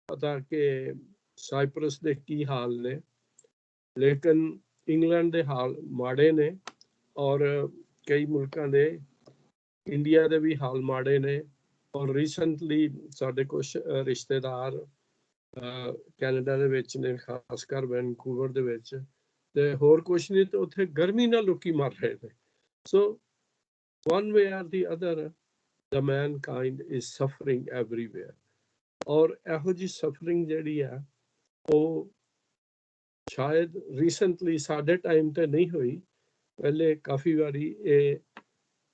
ਪਤਾ ਕਿ ਸਾਈਪਰਸ ਦੇ ਕੀ ਹਾਲ ਨੇ, ਲੇਕਿਨ ਇੰਗਲੈਂਡ ਦੇ ਹਾਲ ਮਾੜੇ ਨੇ, ਔਰ ਕਈ ਮੁਲਕਾਂ ਦੇ, ਇੰਡੀਆ ਦੇ ਵੀ ਹਾਲ ਮਾੜੇ ਨੇ। ਔਰ ਰੀਸੈਂਟਲੀ ਸਾਡੇ ਕੁਛ ਰਿਸ਼ਤੇਦਾਰ ਕੈਨੇਡਾ ਦੇ ਵਿੱਚ ਨੇ, ਖਾਸ ਕਰ ਵੈਨਕੂਵਰ ਦੇ ਵਿੱਚ, ਤੇ ਹੋਰ ਕੁਛ ਨਹੀਂ ਤੇ ਉੱਥੇ ਗਰਮੀ ਨਾਲ ਲੋਕੀ ਮਰ ਰਹੇ ਨੇ। ਸੋ one way or the other the mankind is suffering everywhere। ਔਰ ਇਹੋ ਜਿਹੀ ਸਫਰਿੰਗ ਜਿਹੜੀ ਆ ਉਹ ਸ਼ਾਇਦ ਰੀਸੈਂਟਲੀ ਸਾਡੇ ਟਾਈਮ ਤੇ ਨਹੀਂ ਹੋਈ, ਪਹਿਲੇ ਕਾਫੀ ਵਾਰੀ ਇਹ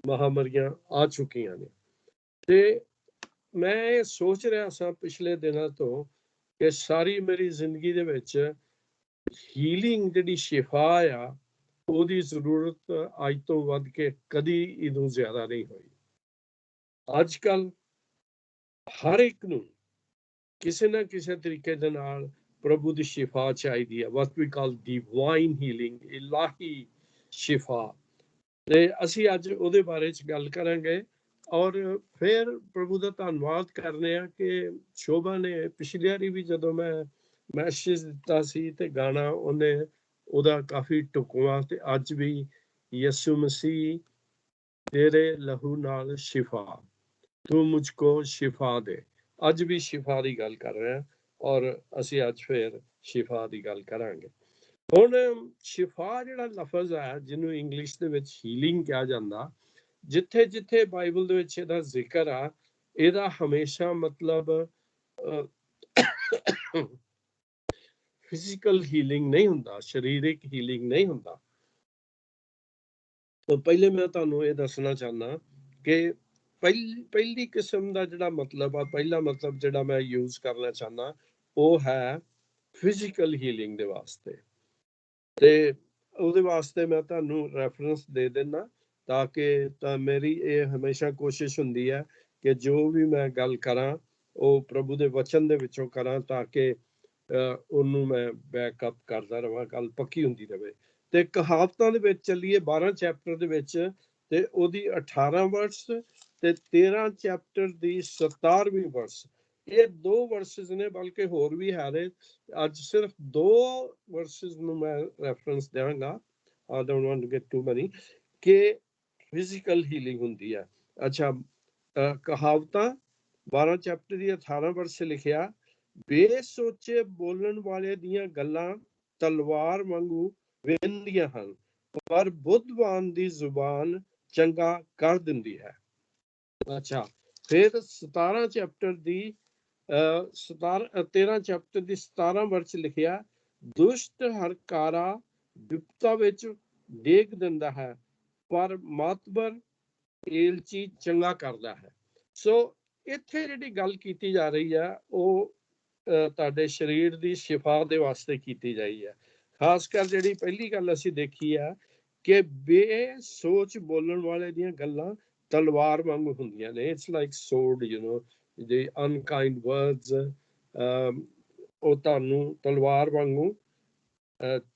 ਮਹਾਮਾਰੀਆਂ ਆ ਚੁੱਕੀਆਂ ਨੇ। ਤੇ ਮੈਂ ਇਹ ਸੋਚ ਰਿਹਾ ਸਾਂ ਪਿਛਲੇ ਦਿਨਾਂ ਤੋਂ ਕਿ ਸਾਰੀ ਮੇਰੀ ਜ਼ਿੰਦਗੀ ਦੇ ਵਿੱਚ ਹੀਲਿੰਗ ਜਿਹੜੀ ਸ਼ਿਫਾ ਆ, ਉਹਦੀ ਜ਼ਰੂਰਤ ਅੱਜ ਤੋਂ ਵੱਧ ਕੇ ਕਦੀ ਇਹਨੂੰ ਜ਼ਿਆਦਾ ਨਹੀਂ ਹੋਈ। ਅੱਜ ਕੱਲ ਹਰ ਇੱਕ ਨੂੰ ਕਿਸੇ ਨਾ ਕਿਸੇ ਤਰੀਕੇ ਦੇ ਨਾਲ ਪ੍ਰਭੂ ਦੀ ਸ਼ਿਫਾ ਚਾਹੀਦੀ ਹੈ, what we call divine healing, ਇਲਾਹੀ ਸ਼ਿਫਾ। ਤੇ ਅਸੀਂ ਅੱਜ ਉਹਦੇ ਬਾਰੇ ਚ ਗੱਲ ਕਰਾਂਗੇ। ਔਰ ਫਿਰ ਪ੍ਰਭੂ ਦਾ ਧੰਨਵਾਦ ਕਰਨੇ ਆ ਕਿ ਸ਼ੋਭਾ ਨੇ ਪਿਛਲੀ ਵਾਰੀ ਵੀ ਜਦੋਂ ਮੈਂ ਮੈਸੇਜ ਦਿੱਤਾ ਸੀ ਤੇ ਗਾਣਾ ਉਹਨੇ ਉਹਦਾ ਕਾਫੀ ਢੁਕਵਾਂ, ਤੇ ਅੱਜ ਵੀ ਯਿਸੂ ਮਸੀਹ ਤੇਰੇ ਲਹੂ ਨਾਲ ਸ਼ਿਫਾ, ਤੂੰ ਮੁਝਕੋ ਸ਼ਿਫਾ ਦੇ। ਅੱਜ ਵੀ ਸ਼ਿਫਾ ਦੀ ਗੱਲ ਕਰ ਰਹੇ ਹਾਂ, ਔਰ ਅਸੀਂ ਅੱਜ ਫਿਰ ਸ਼ਿਫਾ ਦੀ ਗੱਲ ਕਰਾਂਗੇ। ਹੁਣ ਸ਼ਿਫਾ ਜਿਹੜਾ ਲਫ਼ਜ਼ ਹੈ, ਜਿਹਨੂੰ ਇੰਗਲਿਸ਼ ਦੇ ਵਿੱਚ ਹੀਲਿੰਗ ਕਿਹਾ ਜਾਂਦਾ, ਜਿੱਥੇ ਜਿੱਥੇ ਬਾਈਬਲ ਦੇ ਵਿੱਚ ਇਹਦਾ ਜ਼ਿਕਰ ਆ, ਇਹਦਾ ਹਮੇਸ਼ਾ ਮਤਲਬ ਫਿਜ਼ੀਕਲ ਹੀਲਿੰਗ ਨਹੀਂ ਹੁੰਦਾ, ਸਰੀਰਕ ਹੀਲਿੰਗ ਨਹੀਂ ਹੁੰਦਾ। ਤਾਂ ਪਹਿਲੇ ਮੈਂ ਤੁਹਾਨੂੰ ਇਹ ਦੱਸਣਾ ਚਾਹੁੰਦਾ ਕਿ ਪਹਿਲੀ ਕਿਸਮ ਦਾ ਜਿਹੜਾ ਮਤਲਬ ਆ, ਪਹਿਲਾ ਮਤਲਬ ਜਿਹੜਾ ਮੈਂ ਯੂਜ਼ ਕਰਨਾ ਚਾਹੁੰਦਾ, ਉਹ ਹੈ ਫਿਜ਼ੀਕਲ ਹੀਲਿੰਗ ਦੇ ਵਾਸਤੇ। ਤੇ ਉਹਦੇ ਵਾਸਤੇ ਮੈਂ ਤੁਹਾਨੂੰ ਰੈਫਰੈਂਸ ਦੇ ਦਿੰਦਾ, ਤਾਂ ਕਿ ਤਾਂ ਮੇਰੀ ਇਹ ਹਮੇਸ਼ਾ ਕੋਸ਼ਿਸ਼ ਹੁੰਦੀ ਹੈ ਕਿ ਜੋ ਵੀ ਮੈਂ ਗੱਲ ਕਰਾਂ ਉਹ ਪ੍ਰਭੂ ਦੇ ਵਚਨ ਦੇ ਵਿੱਚੋਂ ਕਰਾਂ, ਤਾਂ ਕਿ ਉਹਨੂੰ ਮੈਂ ਬੈਕਅਪ ਕਰਦਾ ਰਵਾਂ, ਗੱਲ ਪੱਕੀ ਹੁੰਦੀ ਰਹੇ। ਤੇ ਕਹਾਵਤਾਂ ਦੇ ਵਿੱਚ ਚੱਲੀਏ 12 ਚੈਪਟਰ ਦੇ ਵਿੱਚ, ਤੇ ਉਹਦੀ 18 ਵਰਸ ਤੇ 13 ਚੈਪਟਰ ਦੀ 17ਵੀਂ ਵਰਸ, ਇਹ 2 ਵਰਸਿਸ ਨੇ, ਬਲਕਿ ਹੋਰ ਵੀ ਹੈ ਨੇ। ਅੱਜ ਸਿਰਫ 2 ਵਰਸਿਸ ਨੂੰ ਮੈਂ ਰੈਫਰੈਂਸ ਦੇਵਾਂਗਾ, I don't want to get too many, ਕਿ ਫਿਜ਼ੀਕਲ ਹੀਲਿੰਗ ਹੁੰਦੀ ਹੈ। ਅੱਛਾ, ਕਹਾਵਤਾਂ 12 ਚੈਪਟਰ ਦੀ 18 ਵਰਸ ਲਿਖਿਆ, ਬੇਸੋਚੇ ਬੋਲਣ ਵਾਲੇ ਦੀਆਂ ਗੱਲਾਂ ਤਲਵਾਰ ਵਾਂਗੂ ਵਹਿੰਦੀਆਂ ਹਨ, ਪਰ ਬੁੱਧਵਾਨ ਦੀ ਜ਼ੁਬਾਨ ਚੰਗਾ ਕਰ ਦਿੰਦੀ ਹੈ। ਅੱਛਾ, ਫਿਰ 17 ਚੈਪਟਰ ਦੀ 13 ਚੈਪਟਰ ਦੀ 17 ਵਰਸ ਲਿਖਿਆ, ਦੁਸ਼ਟ ਹਰਕਾਰਾ ਵਿਪਤਾ ਵਿੱਚ ਡੇਗ ਦਿੰਦਾ ਹੈ, ਪਰ ਮਾਤਬਰ ਏਲਚੀ ਚੰਗਾ ਕਰਦਾ ਹੈ। ਸੋ ਇੱਥੇ ਜਿਹੜੀ ਗੱਲ ਕੀਤੀ ਜਾ ਰਹੀ ਹੈ, ਉਹ ਤੁਹਾਡੇ ਸਰੀਰ ਦੀ ਸ਼ਿਫਾ ਦੇ ਵਾਸਤੇ ਕੀਤੀ ਜਾਈ ਹੈ। ਖਾਸ ਕਰ ਜਿਹੜੀ ਪਹਿਲੀ ਗੱਲ ਅਸੀਂ ਦੇਖੀ ਆ ਕਿ ਬੇਸੋਚ ਬੋਲਣ ਵਾਲੇ ਦੀਆਂ ਗੱਲਾਂ ਤਲਵਾਰ ਵਾਂਗੂ ਹੁੰਦੀਆਂ ਨੇ। It's like ਸੋਰਡ, you know, the unkind words, ਉਹ ਤੁਹਾਨੂੰ ਤਲਵਾਰ ਵਾਂਗੂ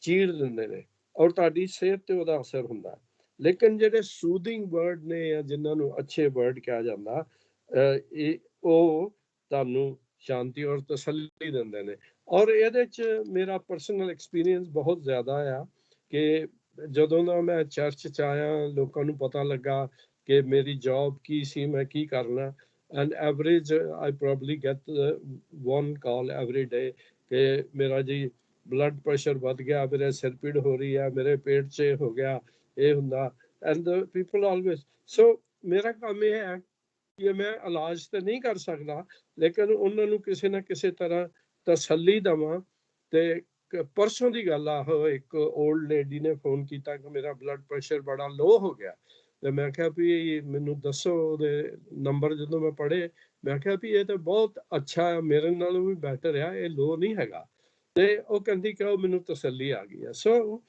ਚੀਰ ਦਿੰਦੇ ਨੇ, ਔਰ ਤੁਹਾਡੀ ਸਿਹਤ ਤੇ ਉਹਦਾ ਅਸਰ ਹੁੰਦਾ। ਲੇਕਿਨ ਜਿਹੜੇ ਸੂਦਿੰਗ ਵਰਡ ਨੇ, ਜਾਂ ਜਿਨ੍ਹਾਂ ਨੂੰ ਅੱਛੇ ਵਰਡ ਕਿਹਾ ਜਾਂਦਾ, ਉਹ ਤੁਹਾਨੂੰ ਸ਼ਾਂਤੀ ਔਰ ਤਸੱਲੀ ਦਿੰਦੇ ਨੇ। ਔਰ ਇਹਦੇ 'ਚ ਮੇਰਾ ਪਰਸਨਲ ਐਕਸਪੀਰੀਅੰਸ ਬਹੁਤ ਜ਼ਿਆਦਾ ਆ ਕਿ ਜਦੋਂ ਦਾ ਮੈਂ ਚਰਚ 'ਚ ਆਇਆ, ਲੋਕਾਂ ਨੂੰ ਪਤਾ ਲੱਗਾ ਕਿ ਮੇਰੀ ਜੌਬ ਕੀ ਸੀ, ਮੈਂ ਕੀ ਕਰਨਾ। And average I probably get 1 call every day ਕਿ ਮੇਰਾ ਜੀ ਬਲੱਡ ਪ੍ਰੈਸ਼ਰ ਵੱਧ ਗਿਆ, ਮੇਰੇ ਸਿਰ ਪੀੜ ਹੋ ਰਹੀ ਹੈ, ਮੇਰੇ ਪੇਟ 'ਚ ਹੋ ਗਿਆ, ਇਹ ਹੁੰਦਾ। ਐਂਡ ਪੀਪਲ ਆਲਵੇਜ਼, ਸੋ ਮੇਰਾ ਕੰਮ ਇਹ ਹੈ ਕਿ ਮੈਂ ਇਲਾਜ ਤਾਂ ਨਹੀਂ ਕਰ ਸਕਦਾ, ਲੇਕਿਨ ਉਹਨਾਂ ਨੂੰ ਕਿਸੇ ਨਾ ਕਿਸੇ ਤਰ੍ਹਾਂ ਤਸੱਲੀ ਦੇਵਾਂ। ਤੇ ਪਰਸੋਂ ਦੀ ਗੱਲ ਆ, ਇੱਕ ਓਲਡ ਲੇਡੀ ਨੇ ਫੋਨ ਕੀਤਾ ਕਿ ਮੇਰਾ ਬਲੱਡ ਪ੍ਰੈਸ਼ਰ ਬੜਾ ਲੋ ਹੋ ਗਿਆ। ਤੇ ਮੈਂ ਕਿਹਾ ਵੀ ਮੈਨੂੰ ਦੱਸੋ ਉਹਦੇ ਨੰਬਰ। ਜਦੋਂ ਮੈਂ ਪੜ੍ਹੇ, ਮੈਂ ਕਿਹਾ ਵੀ ਇਹ ਤਾਂ ਬਹੁਤ ਅੱਛਾ, ਮੇਰੇ ਨਾਲੋਂ ਵੀ ਬੈਟਰ ਆ, ਇਹ ਲੋ ਨਹੀਂ ਹੈਗਾ। ਤੇ ਉਹ ਕਹਿੰਦੀ ਕਿ ਉਹ ਮੈਨੂੰ ਤਸੱਲੀ ਆ ਗਈ ਆ। ਸੋ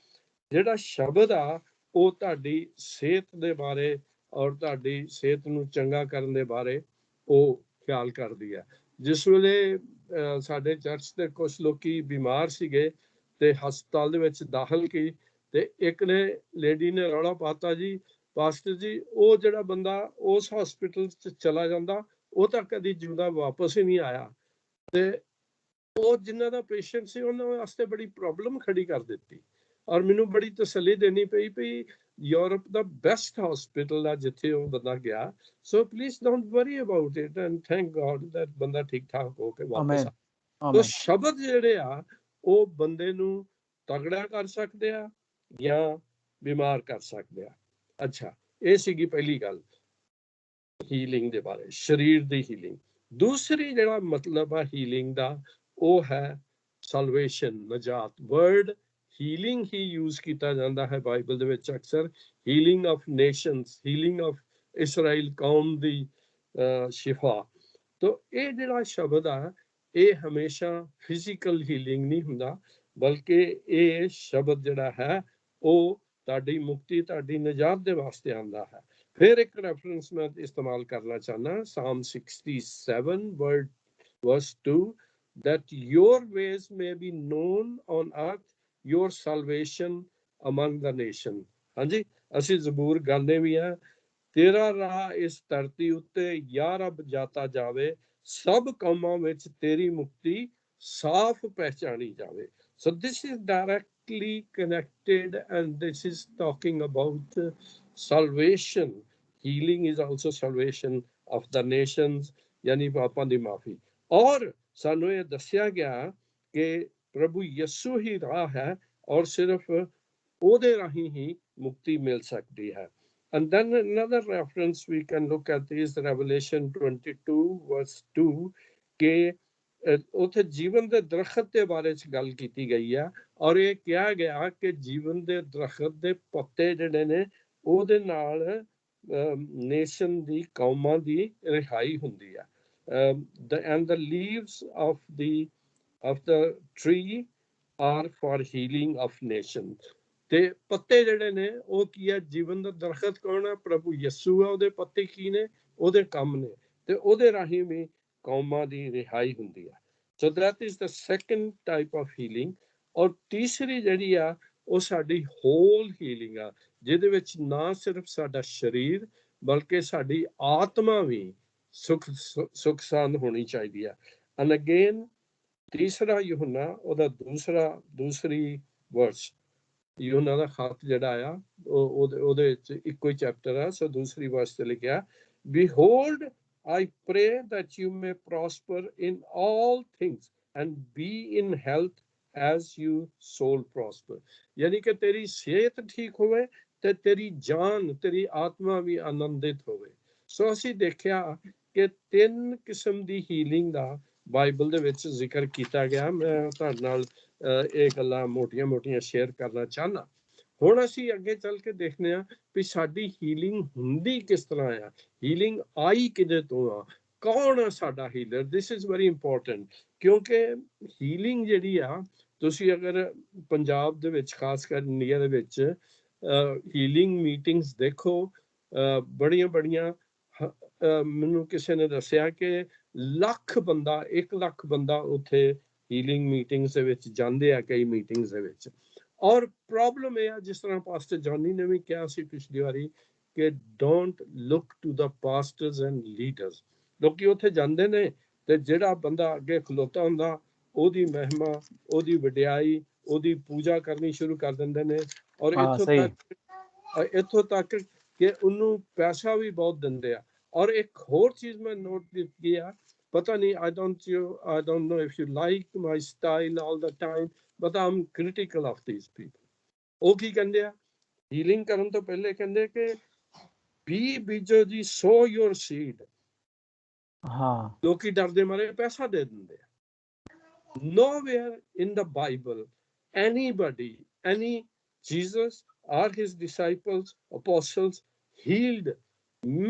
ਜਿਹੜਾ ਸ਼ਬਦ ਆ, ਉਹ ਤੁਹਾਡੀ ਸਿਹਤ ਦੇ ਬਾਰੇ ਔਰ ਤੁਹਾਡੀ ਸਿਹਤ ਨੂੰ ਚੰਗਾ ਕਰਨ ਦੇ ਬਾਰੇ ਉਹ ਖਿਆਲ ਕਰਦੀ ਹੈ। ਜਿਸ ਵੇਲੇ ਸਾਡੇ ਚਰਚ ਦੇ ਕੁਝ ਲੋਕੀ ਬਿਮਾਰ ਸੀਗੇ ਤੇ ਹਸਪਤਾਲ ਦੇ ਵਿੱਚ ਦਾਖਲ ਕੀ, ਤੇ ਇੱਕ ਨੇ ਲੇਡੀ ਨੇ ਰੌਲਾ ਪਾਤਾ, ਜੀ ਪਾਸਟਰ ਜੀ, ਉਹ ਜਿਹੜਾ ਬੰਦਾ ਉਸ ਹਸਪੀਟਲ 'ਚ ਚਲਾ ਜਾਂਦਾ, ਉਹ ਤਾਂ ਕਦੀ ਜਿਉਂਦਾ ਵਾਪਸ ਹੀ ਨਹੀਂ ਆਇਆ। ਤੇ ਉਹ ਜਿਨ੍ਹਾਂ ਦਾ ਪੇਸ਼ੈਂਟ ਸੀ ਉਹਨਾਂ ਵਾਸਤੇ ਬੜੀ ਪ੍ਰੋਬਲਮ ਖੜੀ ਕਰ ਦਿੱਤੀ। ਔਰ ਮੈਨੂੰ ਬੜੀ ਤਸੱਲੀ ਦੇਣੀ ਪਈ ਵੀ ਯੂਰਪ ਦਾ ਬੈਸਟ ਹਸਪੀਟਲ ਆ ਜਿੱਥੇ ਉਹ ਬੰਦਾ ਗਿਆ। So please don't worry about it and thank god that ਬੰਦਾ ਠੀਕ ਠਾਕ ਹੋ ਕੇ ਵਾਪਸ ਆ। ਤੋ ਸ਼ਬਦ ਜਿਹੜੇ ਆ ਉਹ ਬੰਦੇ ਨੂੰ ਤਗੜਾ ਕਰ ਸਕਦੇ ਆ ਜਾਂ ਬਿਮਾਰ ਕਰ ਸਕਦੇ ਆ। ਅੱਛਾ, ਇਹ ਸੀਗੀ ਪਹਿਲੀ ਗੱਲ ਹੀਲਿੰਗ ਦੇ ਬਾਰੇ, ਸਰੀਰ ਦੀ ਹੀਲਿੰਗ। ਦੂਸਰੀ ਜਿਹੜਾ ਮਤਲਬ ਆ ਹੀਲਿੰਗ ਦਾ ਉਹ ਹੈ ਸਲਵੇਸ਼ਨ, ਨਜਾਤ। ਵਰਡ ਹੀਲਿੰਗ ਹੀ ਯੂਜ਼ ਕੀਤਾ ਜਾਂਦਾ ਹੈ ਬਾਈਬਲ ਦੇ ਵਿੱਚ ਅਕਸਰ। Healing of nations, healing of Israel ਕੌਮ ਦੀ ਸ਼ਿਫਾ। ਤੋ ਇਹ ਜਿਹੜਾ ਸ਼ਬਦ ਆ ਇਹ ਹਮੇਸ਼ਾ ਫਿਜ਼ੀਕਲ ਹੀਲਿੰਗ ਨਹੀਂ ਹੁੰਦਾ, ਬਲਕਿ ਇਹ ਸ਼ਬਦ ਜਿਹੜਾ ਹੈ ਉਹ ਤੁਹਾਡੀ ਮੁਕਤੀ, ਤੁਹਾਡੀ ਨਜਾਤ ਦੇ ਵਾਸਤੇ ਆਉਂਦਾ ਹੈ। फिर एक रेफरेंस मैं इस्तेमाल करना चाहना, Psalm 67 verse 2, that your ways may be known on earth, your salvation among the nation। हाँ जी, ਅਸੀਂ ਜ਼ਬੂਰ ਗਾਉਂਦੇ ਵੀ ਆ, ਤੇਰਾ ਰਾਹ ਇਸ ਧਰਤੀ ਉੱਤੇ ਯਾ ਰੱਬ ਜਾਤਾ ਜਾਵੇ, ਸਭ ਕੌਮਾਂ ਵਿੱਚ ਤੇਰੀ ਮੁਕਤੀ ਸਾਫ਼ ਪਹਿਚਾਣੀ ਜਾਵੇ। So this is directly connected and this is talking about salvation। Healing is also salvation of the nations, यानी पापां दी माफी। और सानू ये दस्या गया कि प्रभु यीशु ही राह है और सिर्फ ओदे राही ही मुक्ति मिल सकती है। And then another reference we can look at is Revelation 22 verse 2 के उथे जीवन दे दरखत दे बारे च गल कीती गई है और ये कहा गया कि जीवन दे दरखत दे पत्ते जिहड़े ने ओदे नाल नेशन दी कौमां दी रिहाई हुंदी है। And the leaves of the tree are for healing of nations। ਤੇ ਪੱਤੇ ਜਿਹੜੇ ਨੇ ਉਹ ਕੀ ਹੈ, ਜੀਵਨ ਦਾ ਦਰਖਤ ਕੌਣ ਹੈ? ਪ੍ਰਭੂ ਯਿਸੂ ਹੈ। ਉਹਦੇ ਪੱਤੇ ਕੀ ਨੇ? ਉਹਦੇ ਕੰਮ ਨੇ, ਤੇ ਉਹਦੇ ਰਾਹੀਂ ਵੀ ਕੌਮਾਂ ਦੀ ਰਿਹਾਈ ਹੁੰਦੀ ਹੈ। So that is the second type of healing. ਔਰ ਤੀਸਰੀ ਜਿਹੜੀ ਆ ਉਹ ਸਾਡੀ ਹੋਲ ਹੀਲਿੰਗ ਆ, ਜਿਹਦੇ ਵਿੱਚ ਨਾ ਸਿਰਫ ਸਾਡਾ ਸਰੀਰ ਬਲਕਿ ਸਾਡੀ ਆਤਮਾ ਵੀ ਸੁਖ ਸਾਂਦ ਹੋਣੀ ਚਾਹੀਦੀ ਆ। ਐਂਡ ਅਗੇਨ ਤੀਸਰਾ यूहन्ना ਉਹਦਾ ਦੂਸਰੀ ਵਰਸ, यूहन्ना ਦਾ ਖਤ ਜਿਹੜਾ ਆ ਉਹਦੇ ਵਿੱਚ ਇੱਕੋ ਹੀ ਚੈਪਟਰ ਆ। ਸੋ ਦੂਸਰੀ ਵਰਸ ਤੇ ਲਿਖਿਆ, behold I pray that you may prosper in all things and be in health as you soul prosper। यानी कि तेरी सेहत ठीक होवे ਤੇ ਤੇਰੀ ਜਾਨ, ਤੇਰੀ ਆਤਮਾ ਵੀ ਆਨੰਦਿਤ ਹੋਵੇ। ਸੋ ਅਸੀਂ ਦੇਖਿਆ ਕਿ 3 ਕਿਸਮ ਦੀ ਹੀਲਿੰਗ ਦਾ ਬਾਈਬਲ ਦੇ ਵਿੱਚ ਜ਼ਿਕਰ ਕੀਤਾ ਗਿਆ। ਮੈਂ ਤੁਹਾਡੇ ਨਾਲ ਇਹ ਗੱਲਾਂ ਮੋਟੀਆਂ ਸ਼ੇਅਰ ਕਰਨਾ ਚਾਹਨਾ। ਹੁਣ ਅਸੀਂ ਅੱਗੇ ਚੱਲ ਕੇ ਦੇਖਦੇ ਹਾਂ ਵੀ ਸਾਡੀ ਹੀਲਿੰਗ ਹੁੰਦੀ ਕਿਸ ਤਰ੍ਹਾਂ ਆ, ਹੀਲਿੰਗ ਆਈ ਕਿਹਦੇ ਤੋਂ ਆ, ਕੌਣ ਆ ਸਾਡਾ healer. This is very important, ਕਿਉਂਕਿ ਹੀਲਿੰਗ ਜਿਹੜੀ ਆ, ਤੁਸੀਂ ਅਗਰ ਪੰਜਾਬ ਦੇ ਵਿੱਚ ਖਾਸ ਕਰ ਇੰਡੀਆ ਦੇ ਵਿੱਚ ਹੀਲਿੰਗ ਮੀਟਿੰਗਸ ਦੇਖੋ, ਬੜੀਆਂ ਮੈਨੂੰ ਕਿਸੇ ਨੇ ਦੱਸਿਆ ਕਿ 1 ਲੱਖ ਬੰਦਾ ਉੱਥੇ ਹੀਲਿੰਗ ਮੀਟਿੰਗਸ ਦੇ ਵਿੱਚ ਜਾਂਦੇ ਆ, ਕਈ ਮੀਟਿੰਗਸ ਦੇ ਵਿੱਚ। ਔਰ ਪ੍ਰੋਬਲਮ ਇਹ ਆ, ਜਿਸ ਤਰ੍ਹਾਂ ਪਾਸਟਰ ਜੌਨੀ ਨੇ ਵੀ ਕਿਹਾ ਸੀ ਪਿਛਲੀ ਵਾਰੀ, ਕਿ don't look to the pastors and leaders. ਲੋਕੀ ਉੱਥੇ ਜਾਂਦੇ ਨੇ ਤੇ ਜਿਹੜਾ ਬੰਦਾ ਅੱਗੇ ਖਲੋਤਾ ਹੁੰਦਾ ਉਹਦੀ ਮਹਿਮਾ, ਉਹਦੀ ਵਡਿਆਈ, ਉਹਦੀ ਪੂਜਾ ਕਰਨੀ ਸ਼ੁਰੂ ਕਰ ਦਿੰਦੇ ਨੇ। ਔਰ ਇੱਥੋਂ ਤੱਕ ਕਿ ਉਹਨੂੰ ਪੈਸਾ ਵੀ ਬਹੁਤ ਦਿੰਦੇ ਆ। ਔਰ ਇੱਕ ਹੋਰ ਚੀਜ਼ ਮੈਂ ਨੋਟ ਕੀਤੀ ਆ, ਪਤਾ ਨਹੀਂ, I don't know if you like my style all the time, but I'm critical of these people। ਉਹ ਕੀ ਕਹਿੰਦੇ ਆ, ਹੀਲਿੰਗ ਕਰਨ ਤੋਂ ਪਹਿਲੇ ਕਹਿੰਦੇ ਕਿ ਬੀਜੋ ਜੀ, sow your seed। ਹਾਂ, ਲੋਕੀ ਡਰਦੇ ਮਾਰੇ ਪੈਸਾ ਦੇ ਦਿੰਦੇ ਆ। Nowhere in the Bible any Jesus or his disciples, apostles healed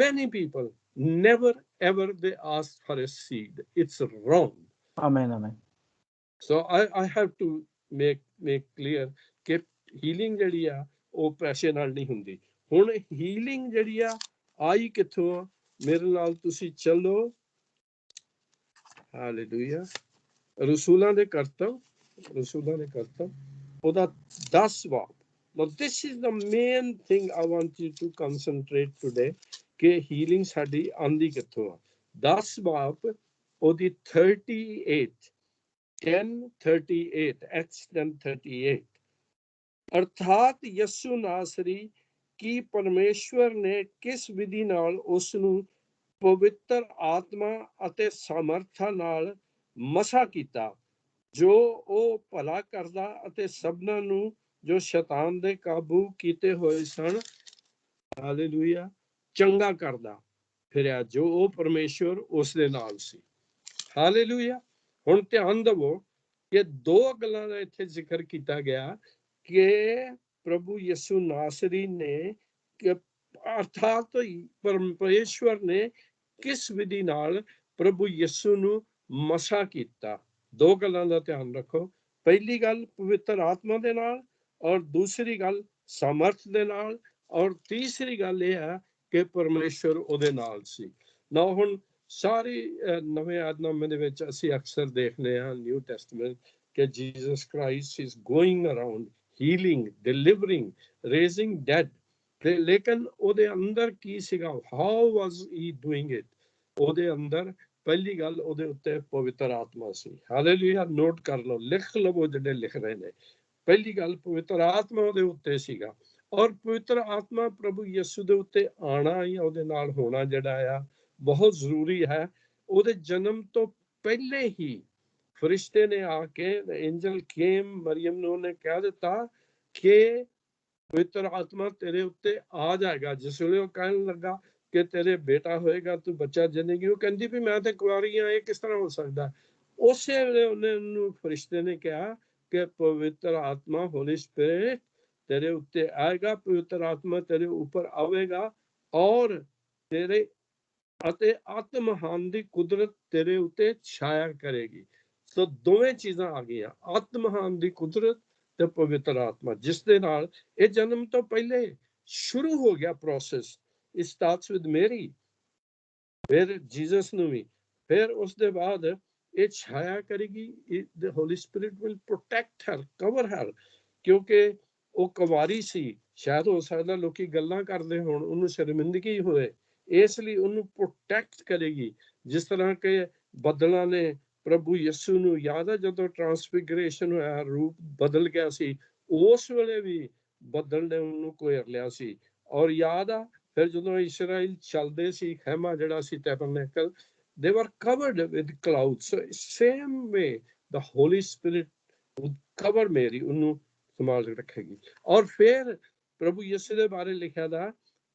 many people, never ever they asked for a seed। It's wrong। Amen। So I have to make clear ਕਿ healing ਜਿਹੜੀ ਆ ਉਹ ਪੈਸੇ ਨਾਲ ਨਹੀਂ ਹੁੰਦੀ। ਹੁਣ ਹੀਲਿੰਗ ਜਿਹੜੀ ਆ ਆਈ ਕਿੱਥੋਂ ਆ? ਮੇਰੇ ਨਾਲ ਤੁਸੀਂ ਚੱਲੋ, ਹਾਲੇਲੂਇਆ, ਰਸੂਲਾਂ ਦੇ ਕਰਤਵ ਉਹਦਾ 10 ਬਾਬ। Now this is the main thing I want you to concentrate today, ਕਿ ਹੀਲਿੰਗ ਸਾਡੀ ਆਂਦੀ ਕਿੱਥੋਂ ਆ। 10 ਬਾਬ ਉਹਦੀ 38 10:38 Acts 10:38 अर्थात यस्सु नासरी की परमेश्वर ने किस विधि नाल उस ਨੂੰ पवित्र आत्मा ਅਤੇ ਸਮਰਥਾ ਨਾਲ ਮਸਾ ਕੀਤਾ ਜੋ ਉਹ ਭਲਾ ਕਰਦਾ ਅਤੇ ਸਭਨਾਂ ਨੂੰ ਜੋ ਸ਼ੈਤਾਨ ਦੇ ਕਾਬੂ ਕੀਤੇ ਹੋਏ ਸਨ ਹਾਲੇਲੂਇਆ ਚੰਗਾ ਕਰਦਾ ਫਿਰਿਆ ਜੋ ਉਹ ਪਰਮੇਸ਼ਵਰ ਉਸ ਦੇ ਨਾਲ ਸੀ ਹਾਲੇਲੂਇਆ ਹੁਣ ਧਿਆਨ ਦਿਵੋ ਕਿ ਦੋ ਗੱਲਾਂ ਦਾ ਇੱਥੇ ਜ਼ਿਕਰ ਕੀਤਾ ਗਿਆ ਕਿ ਪ੍ਰਭੂ ਯਿਸੂ ਨਾਸਰੀ ਨੇ ਅਰਥਾਤ ਪਰਮੇਸ਼ਵਰ ਨੇ ਕਿਸ ਵਿਧੀ ਨਾਲ ਪ੍ਰਭੂ ਯਿਸੂ ਨੂੰ ਮਸਾ ਕੀਤਾ ਦੋ ਗੱਲਾਂ ਦਾ ਧਿਆਨ ਰੱਖੋ ਪਹਿਲੀ ਗੱਲ ਪਵਿੱਤਰ ਆਤਮਾ ਦੇ ਨਾਲ ਔਰ ਦੂਸਰੀ ਗੱਲ ਸਮਰਥ ਦੇ ਨਾਲ ਔਰ ਤੀਸਰੀ ਗੱਲ ਇਹ ਹੈ ਕਿ ਪਰਮੇਸ਼ਵਰ ਉਹਦੇ ਨਾਲ ਸੀ ਨਾ ਹੁਣ ਸਾਰੀ ਨਵੇਂ ਆਦਨਾਮੇ ਦੇ ਵਿੱਚ ਅਸੀਂ ਅਕਸਰ ਦੇਖਦੇ ਹਾਂ ਨਿਊ ਟੈਸਟਮੈਂਟ ਕਿ Jesus Christ is going around healing delivering raising dead ਤੇ ਲੇਕਿਨ ਉਹਦੇ ਅੰਦਰ ਕੀ ਸੀਗਾ how was he doing it ਉਹਦੇ ਅੰਦਰ ਪਹਿਲੀ ਗੱਲ ਉਹਦੇ ਉੱਤੇ ਪਵਿੱਤਰ ਆਤਮਾ ਸੀ ਹਾਲੇਲੂਇਆ ਨੋਟ ਕਰ ਲਓ ਲਿਖ ਲਵੋ ਜਿਹੜੇ ਲਿਖ ਰਹੇ ਨੇ ਪਹਿਲੀ ਗੱਲ ਪਵਿੱਤਰ ਆਤਮਾ ਉਹਦੇ ਉੱਤੇ ਸੀਗਾ ਔਰ ਪਵਿੱਤਰ ਆਤਮਾ ਪ੍ਰਭੂ ਯਿਸੂ ਦੇ ਉੱਤੇ ਆਣਾ ਜਾਂ ਉਹਦੇ ਨਾਲ ਹੋਣਾ ਜਿਹੜਾ ਆ ਬਹੁਤ ਜ਼ਰੂਰੀ ਹੈ ਉਹਦੇ ਜਨਮ ਤੋਂ ਪਹਿਲੇ ਹੀ ਫਰਿਸ਼ਤੇ ਨੇ ਆ ਕੇ ਐਂਜਲ ਕੇਮ ਮਰੀਮ ਨੂੰ ਉਹਨੇ ਕਹਿ ਦਿੱਤਾ ਕਿ ਪਵਿੱਤਰ ਆਤਮਾ ਤੇਰੇ ਉੱਤੇ ਆ ਜਾਏਗਾ ਜਿਸ ਵੇਲੇ ਉਹ ਕਹਿਣ ਲੱਗਾ ਕਿ ਤੇਰੇ ਬੇਟਾ ਹੋਏਗਾ ਤੂੰ ਬੱਚਾ ਜਨੇਗੀ ਉਹ ਕਹਿੰਦੀ ਵੀ ਮੈਂ ਤੇ ਕੁਆਰੀ ਆ ਇਹ ਕਿਸ ਤਰ੍ਹਾਂ ਹੋ ਸਕਦਾ ਉਸੇ ਵੇਲੇ ਉਹਨੂੰ ਫਰਿਸ਼ਤੇ ਨੇ ਕਿਹਾ ਕਿ ਪਵਿੱਤਰ ਆਤਮਾ ਹੋਲੀ ਸਪਿਰਿਟ तेरे उत्ते आएगा पवित्र आत्मा तेरे ऊपर आवेगा और तेरे अते आत्महान दी कुदरत तेरे उत्ते छाया करेगी तो दोवें चीज़ां आ गईयां आत्महान दी कुदरत ते पवित्र आत्मा जिस दे नाल ये जन्म तो पहले शुरू हो गया प्रोसेस इट स्टार्ट्स विद मेरी फिर जीसस ਨੂੰ ਵੀ फिर उस दे बाद ये छाया करेगी the holy spirit will protect her cover her क्योंकि ਉਹ ਕੁਵਾਰੀ ਸੀ ਸ਼ਾਇਦ ਹੋ ਸਕਦਾ ਲੋਕੀ ਗੱਲਾਂ ਕਰਦੇ ਹੋਣ ਉਹਨੂੰ ਸ਼ਰਮਿੰਦਗੀ ਹੋਏ ਇਸ ਲਈ ਉਹਨੂੰ ਪ੍ਰੋਟੈਕਟ ਕਰੇਗੀ ਜਿਸ ਤਰ੍ਹਾਂ ਕਿ ਬੱਦਲਾਂ ਨੇ ਪ੍ਰਭੂ ਯਿਸੂ ਨੂੰ ਯਾਦ ਹੈ ਜਦੋਂ ਟ੍ਰਾਂਸਫਿਗਰੇਸ਼ਨ ਹੋਇਆ ਰੂਪ ਬਦਲ ਗਿਆ ਸੀ ਉਸ ਵੇਲੇ ਵੀ ਬੱਦਲ ਨੇ ਉਹਨੂੰ ਘੇਰ ਲਿਆ ਸੀ ਔਰ ਯਾਦ ਆ ਫਿਰ ਜਦੋਂ ਇਸਰਾਇਲ ਚੱਲਦੇ ਸੀ ਖੈਮਾ ਜਿਹੜਾ ਸੀ ਟੈਬਰਨੇਕਲ they were covered with clouds so same way the holy spirit would cover Mary ਉਹਨੂੰ ਸੰਭਾਲ ਰੱਖੇਗੀ ਔਰ ਫਿਰ ਪ੍ਰਭੂ ਯਿਸੂ ਦੇ ਬਾਰੇ ਲਿਖਿਆ ਦਾ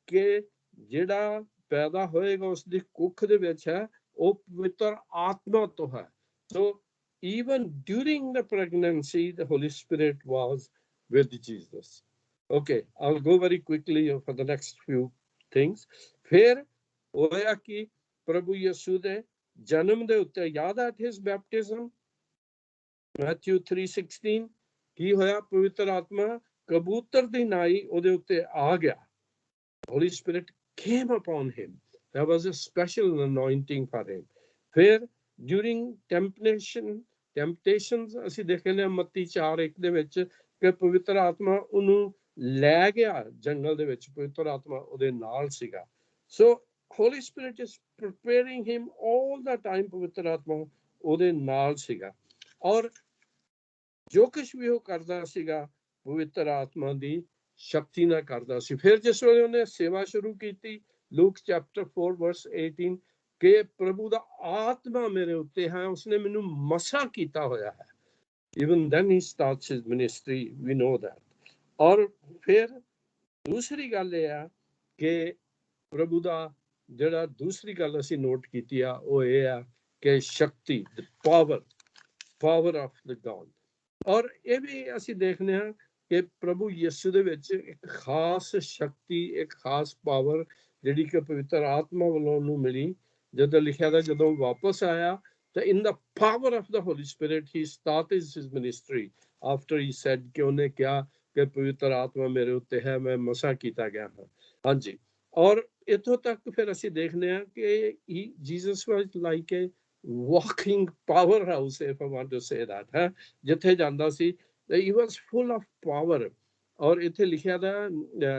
ਕਿ ਜਿਹੜਾ ਪੈਦਾ ਹੋਏਗਾ ਉਸ ਦੀ ਕੁੱਖ ਦੇ ਵਿੱਚ ਹੈ ਉਹ ਪਵਿੱਤਰ ਆਤਮਾ ਤੋਂ ਹੈ so even during the pregnancy the Holy Spirit was with Jesus okay I'll go very quickly for the next few things ਫਿਰ ਹੋਇਆ ਕਿ ਪ੍ਰਭੂ ਯਿਸੂ ਦੇ ਜਨਮ ਦੇ ਉੱਤੇ ਯਾਦ ਹੈ his baptism Matthew 3:16 ਕੀ ਹੋਇਆ ਪਵਿੱਤਰ ਆਤਮਾ ਕਬੂਤਰ ਦੀ ਨਾਈ ਉਹਦੇ ਉੱਤੇ ਆ ਗਿਆ Holy Spirit came upon him there was a special anointing for him ਫਿਰ during temptations ਅਸੀਂ ਦੇਖਦੇ ਹਾਂ ਮੱਤੀ 4:1 ਦੇ ਵਿੱਚ ਕਿ ਪਵਿੱਤਰ ਆਤਮਾ ਉਹਨੂੰ ਲੈ ਗਿਆ ਜੰਗਲ ਦੇ ਵਿੱਚ ਪਵਿੱਤਰ ਆਤਮਾ ਉਹਦੇ ਨਾਲ ਸੀਗਾ so Holy Spirit is preparing him all the time ਪਵਿੱਤਰ ਆਤਮਾ ਉਹਦੇ ਨਾਲ ਸੀਗਾ ਔਰ ਜੋ ਕੁਛ ਵੀ ਉਹ ਕਰਦਾ ਸੀਗਾ ਪਵਿੱਤਰ ਆਤਮਾ ਦੀ ਸ਼ਕਤੀ ਨਾਲ ਕਰਦਾ ਸੀ ਫਿਰ ਜਿਸ ਵੇਲੇ ਉਹਨੇ ਸੇਵਾ ਸ਼ੁਰੂ ਕੀਤੀ ਲੂਕ ਚੈਪਟਰ 4 ਵਰਸ 18 ਕਿ ਪ੍ਰਭੂ ਦਾ ਆਤਮਾ ਮੇਰੇ ਉੱਤੇ ਹੈ ਉਸਨੇ ਮੈਨੂੰ ਮਸਾ ਕੀਤਾ ਹੋਇਆ ਹੈ even then he starts his ministry we know that ਔਰ ਫਿਰ ਦੂਸਰੀ ਗੱਲ ਇਹ ਆ ਕਿ ਪ੍ਰਭੂ ਦਾ ਜਿਹੜਾ ਦੂਸਰੀ ਗੱਲ ਅਸੀਂ ਨੋਟ ਕੀਤੀ ਆ ਉਹ ਇਹ ਆ ਕਿ ਸ਼ਕਤੀ ਪਾਵਰ ਆਫ ਦ ਗॉड ਔਰ ਇਹ ਵੀ ਅਸੀਂ ਦੇਖਦੇ ਹਾਂ ਕਿ ਪ੍ਰਭੂ ਯਿਸੂ ਦੇ ਵਿੱਚ ਇੱਕ ਖਾਸ ਸ਼ਕਤੀ ਇੱਕ ਖਾਸ ਪਾਵਰ ਜਿਹੜੀ ਕਿ ਪਵਿੱਤਰ ਆਤਮਾ ਵੱਲੋਂ ਨੂੰ ਮਿਲੀ ਜਦੋਂ ਲਿਖਿਆ ਦਾ ਜਦੋਂ ਵਾਪਸ ਆਇਆ ਤਾਂ in the power of the holy spirit he started his ministry after he said ਕਿ ਉਹਨੇ ਕਿਹਾ ਕਿ ਪਵਿੱਤਰ ਆਤਮਾ ਮੇਰੇ ਉੱਤੇ ਹੈ ਮੈਂ ਮਸਾ ਕੀਤਾ ਗਿਆ ਹਾਂ ਹਾਂਜੀ ਔਰ ਇੱਥੋਂ ਤੱਕ ਫਿਰ ਅਸੀਂ ਦੇਖਦੇ ਹਾਂ ਕਿ Jesus was like A walking powerhouse if I want to say that ਹੈ ਜਿੱਥੇ ਜਾਂਦਾ ਸੀ he was full of power ਔਰ ਇੱਥੇ ਲਿਖਿਆ ਦਾ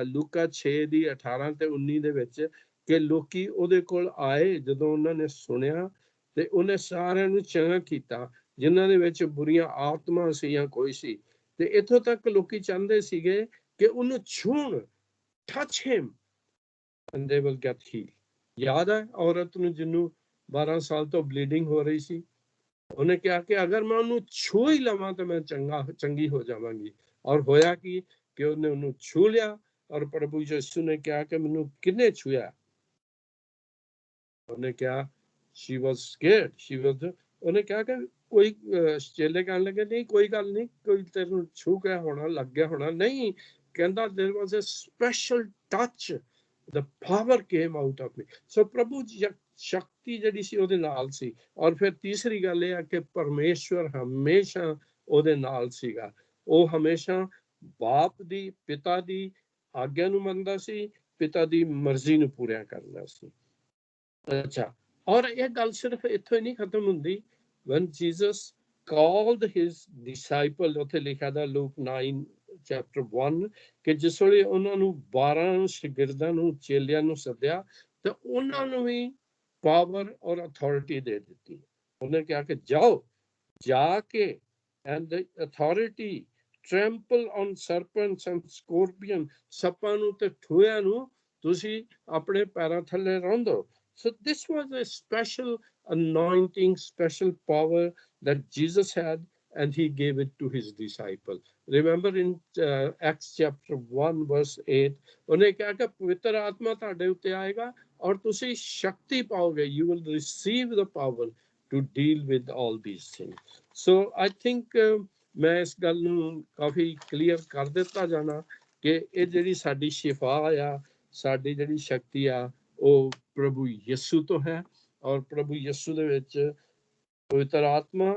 ਲੂਕਾ 6 ਦੀ 18 ਤੇ 19 ਦੇ ਵਿੱਚ ਕਿ ਲੋਕੀ ਉਹਦੇ ਕੋਲ ਆਏ ਜਦੋਂ ਉਹਨਾਂ ਨੇ ਸੁਣਿਆ ਤੇ ਉਹਨੇ ਸਾਰਿਆਂ ਨੂੰ ਚੰਗਾ ਕੀਤਾ ਜਿਨ੍ਹਾਂ ਦੇ ਵਿੱਚ ਬੁਰੀਆਂ ਆਤਮਾ ਸੀ ਜਾਂ ਕੋਈ ਸੀ, ਤੇ ਇੱਥੋਂ ਤੱਕ ਲੋਕੀ ਚਾਹੁੰਦੇ ਸੀਗੇ ਕਿ ਉਹਨੂੰ ਛੂਹਣ, touch him and they will get healed। ਯਾਦ ਹੈ ਔਰਤ ਨੂੰ ਜਿਹਨੂੰ 12 ਸਾਲ ਤੋਂ ਬਲੀਡਿੰਗ ਹੋ ਰਹੀ ਸੀ, ਉਹਨੇ ਕਿਹਾ ਕਿ ਅਗਰ ਮੈਂ ਉਹਨੂੰ ਛੂ ਹੀ ਲਵਾਂ ਤਾਂ ਮੈਂ ਚੰਗੀ ਹੋ ਜਾਵਾਂਗੀ। ਔਰ ਹੋਇਆ ਕਿ ਉਹਨੇ ਉਹਨੂੰ ਛੂ ਲਿਆ, ਔਰ ਪ੍ਰਭੂ ਯਿਸੂ ਨੇ ਕਿਹਾ ਕਿ ਮੈਨੂੰ ਕਿਹਨੇ ਛੂਇਆ? ਉਹਨੇ ਕਿਹਾ she was scared, she was, ਉਹਨੇ ਕਿਹਾ ਕਿ ਕੋਈ ਚੇਲੇ ਕਹਿਣ ਲੱਗੇ ਨਹੀਂ ਕੋਈ ਗੱਲ ਨਹੀਂ, ਕੋਈ ਤੈਨੂੰ ਛੂ ਕੇ ਹੋਣਾ, ਲੱਗ ਗਿਆ ਹੋਣਾ। ਨਹੀਂ, ਕਹਿੰਦਾ there was a special touch, the power came out of me। ਸੋ ਪ੍ਰਭੂ ਸ਼ਕਤੀ ਜਿਹੜੀ ਸੀ ਉਹਦੇ ਨਾਲ ਸੀ। ਔਰ ਫਿਰ ਤੀਸਰੀ ਗੱਲ ਇਹ ਆ ਕਿ ਪਰਮੇਸ਼ਵਰ ਹਮੇਸ਼ਾ ਉਹਦੇ ਨਾਲ ਸੀਗਾ। ਉਹ ਹਮੇਸ਼ਾ ਬਾਪ ਦੀ, ਪਿਤਾ ਦੀ ਆਗਿਆ ਨੂੰ ਮੰਨਦਾ ਸੀ, ਪਿਤਾ ਦੀ ਮਰਜ਼ੀ ਨੂੰ ਪੂਰਾ ਕਰਦਾ ਸੀ। ਅੱਛਾ, ਔਰ ਇਹ ਗੱਲ ਸਿਰਫ ਇੱਥੋਂ ਹੀ ਨਹੀਂ ਖਤਮ ਹੁੰਦੀ। when Jesus called his disciple, ਉੱਥੇ ਲਿਖਿਆ ਦਾ ਲੂਕ 9 ਚੈਪਟਰ 1, ਕਿ ਜਿਸ ਵੇਲੇ ਉਹਨਾਂ ਨੂੰ 12 ਸ਼ਾਗਿਰਦਾਂ ਨੂੰ, ਚੇਲਿਆਂ ਨੂੰ ਸੱਦਿਆ, ਤੇ ਉਹਨਾਂ ਨੂੰ ਵੀ ਪਾਵਰ ਔਰ ਅਥਾਰਟੀ ਦੇ ਦਿੱਤੀ। ਉਹਨੇ ਕਿਹਾ ਕਿ ਜਾਓ, ਜਾ ਕੇ and the authority trample on serpents and scorpion, ਸੱਪਾਂ ਨੂੰ ਤੇ ਠੂਹਿਆਂ ਨੂੰ ਤੁਸੀਂ ਆਪਣੇ ਪੈਰਾਂ ਥੱਲੇ ਰੌਂਦੋ। So this was a special anointing, special power that Jesus had, and he gave it to his disciple। Remember in Acts chapter 1 verse 8, ਉਹਨੇ ਕਿਹਾ ਕਿ ਪਵਿੱਤਰ ਆਤਮਾ ਤੁਹਾਡੇ ਉੱਤੇ ਆਏਗਾ ਔਰ ਤੁਸੀਂ ਸ਼ਕਤੀ ਪਾਓਗੇ। You will receive the power to deal with all these things। So I think ਮੈਂ ਇਸ ਗੱਲ ਨੂੰ ਕਾਫੀ ਕਲੀਅਰ ਕਰ ਦਿੱਤਾ ਜਾਣਾ ਕਿ ਇਹ ਜਿਹੜੀ ਸਾਡੀ ਸ਼ਿਫਾ ਆ, ਸਾਡੀ ਜਿਹੜੀ ਸ਼ਕਤੀ ਆ, ਉਹ ਪ੍ਰਭੂ ਯਿਸੂ ਤੋਂ ਹੈ। ਔਰ ਪ੍ਰਭੂ ਯਿਸੂ ਦੇ ਵਿੱਚ ਪਵਿੱਤਰ ਆਤਮਾ,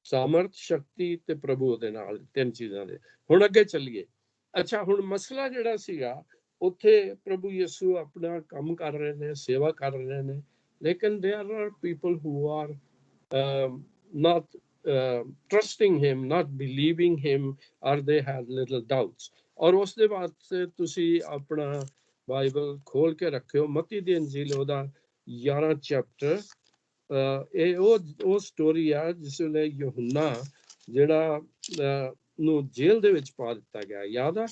ਸਾਮਰਥ, ਸ਼ਕਤੀ ਤੇ ਪ੍ਰਭੂ ਉਹਦੇ ਨਾਲ, ਤਿੰਨ ਚੀਜ਼ਾਂ ਦੇ। ਹੁਣ ਅੱਗੇ ਚੱਲੀਏ। ਅੱਛਾ, ਹੁਣ ਮਸਲਾ ਜਿਹੜਾ ਸੀਗਾ, ਉੱਥੇ ਪ੍ਰਭੂ ਯਿਸੂ ਆਪਣਾ ਕੰਮ ਕਰ ਰਹੇ ਨੇ, ਸੇਵਾ ਕਰ ਰਹੇ ਨੇ, ਲੇਕਿਨ there are people who are not trusting him, not believing him, or they have little doubts। ਔਰ ਉਸ ਦੇ ਬਾਅਦ ਤੁਸੀਂ ਆਪਣਾ ਬਾਈਬਲ ਖੋਲ ਕੇ ਰੱਖਿਓ, ਮਤੀ ਦੀ ਅੰਜੀਲ ਉਹਦਾ 11 ਚੈਪਟਰ। ਇਹ ਉਹ ਸਟੋਰੀ ਆ ਜਿਸ ਵੇਲੇ ਯਹੂਨਾ ਜਿਹੜਾ ਨੂੰ ਜੇਲ੍ਹ ਦੇ ਵਿੱਚ ਪਾ ਦਿੱਤਾ ਗਿਆ। ਯਾਦ ਆ,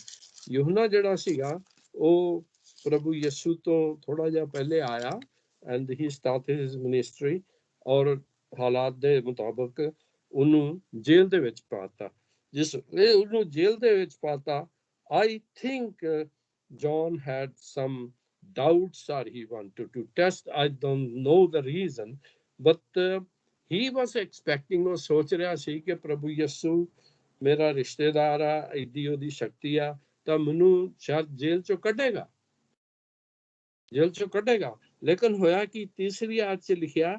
ਯਹੂਨਾ ਜਿਹੜਾ ਸੀਗਾ ਉਹ ਪ੍ਰਭੂ ਯਿਸੂ ਤੋਂ ਥੋੜਾ ਜਿਹਾ ਪਹਿਲੇ ਆਇਆ, and he started his ministry, ਔਰ ਹਾਲਾਤ ਦੇ ਮੁਤਾਬਕ ਉਹਨੂੰ ਜੇਲ੍ਹ ਦੇ ਵਿੱਚ ਪਾਤਾ। ਜਿਸ ਵੇਲੇ ਉਹਨੂੰ ਜੇਲ੍ਹ ਦੇ ਵਿੱਚ ਪਾਤਾ, I think John had some doubts, or he wanted to test, I don't know the reason, but he was expecting, ਉਹ ਸੋਚ ਰਿਹਾ ਸੀ ਕਿ ਪ੍ਰਭੂ ਯਿਸੂ ਮੇਰਾ ਰਿਸ਼ਤੇਦਾਰ ਆ, ਐਡੀ ਉਹਦੀ ਸ਼ਕਤੀ ਆ, ਤਾਂ ਮੈਨੂੰ ਸ਼ਾਇਦ ਜੇਲ੍ਹ ਚੋਂ ਕੱਢੇਗਾ, ਜੇਲ੍ਹ ਚੋਂ ਕੱਢੇਗਾ। ਲੇਕਿਨ ਹੋਇਆ ਕਿ ਤੀਸਰੀ ਆਇਤ 'ਚ ਲਿਖਿਆ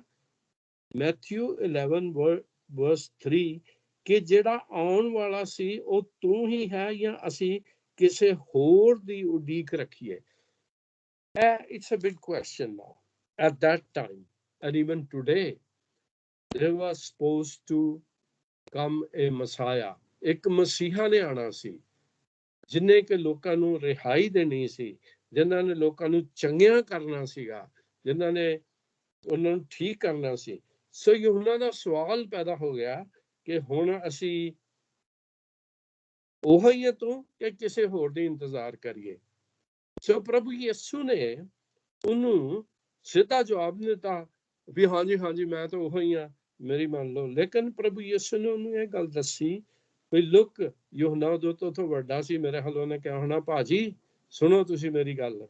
ਮੈਥਿਊ 11 verse 3 ਕਿ ਜਿਹੜਾ ਆਉਣ ਵਾਲਾ ਸੀ ਉਹ ਤੂੰ ਹੀ ਹੈ ਜਾਂ ਅਸੀਂ ਕਿਸੇ ਹੋਰ ਦੀ ਉਡੀਕ ਰੱਖੀਏ। It's a big question now। At that time and even today there was supposed to come a Messiah। ਇੱਕ ਮਸੀਹਾ ਨੇ ਆਣਾ ਸੀ, ਜਿਨੇ ਕਿ ਲੋਕਾਂ ਨੂੰ ਰਿਹਾਈ ਦੇਣੀ ਸੀ, ਜਿਨ੍ਹਾਂ ਨੇ ਲੋਕਾਂ ਨੂੰ ਚੰਗਿਆ ਕਰਨਾ ਸੀਗਾ, ਜਿਨ੍ਹਾਂ ਨੇ ਉਹਨਾਂ ਨੂੰ ਠੀਕ ਕਰਨਾ ਸੀ। ਸੋ ਯਹੂਨਾ ਦਾ ਸਵਾਲ ਪੈਦਾ ਹੋ ਗਿਆ ਕਿ ਹੁਣ ਅਸੀਂ ਉਹ ਹੀ ਤੋਂ ਕਿ ਕਿਸੇ ਹੋਰ ਦੀ ਇੰਤਜ਼ਾਰ ਕਰੀਏ। ਸੋ ਪ੍ਰਭੂ ਯਿਸੂ ਨੇ ਉਹਨੂੰ ਸਿੱਧਾ ਜਵਾਬ ਦਿੱਤਾ ਵੀ ਹਾਂਜੀ ਹਾਂਜੀ ਮੈਂ ਤਾਂ ਉਹ ਹੀ ਹਾਂ, ਮੇਰੀ ਮੰਨ ਲਓ। ਲੇਕਿਨ ਪ੍ਰਭੂ ਯਿਸੂ ਨੇ ਉਹਨੂੰ ਇਹ ਗੱਲ ਦੱਸੀ ਵੀ ਲੁੱਕ, ਯਹੂਨਾ ਉਦੋਂ ਤੋਂ ਵੱਡਾ ਸੀ ਮੇਰੇ ਹਾਲ। ਉਹਨੇ ਕਿਹਾ ਹੋਣਾ ਭਾਜੀ ਸੁਣੋ ਤੁਸੀਂ ਮੇਰੀ ਗੱਲ,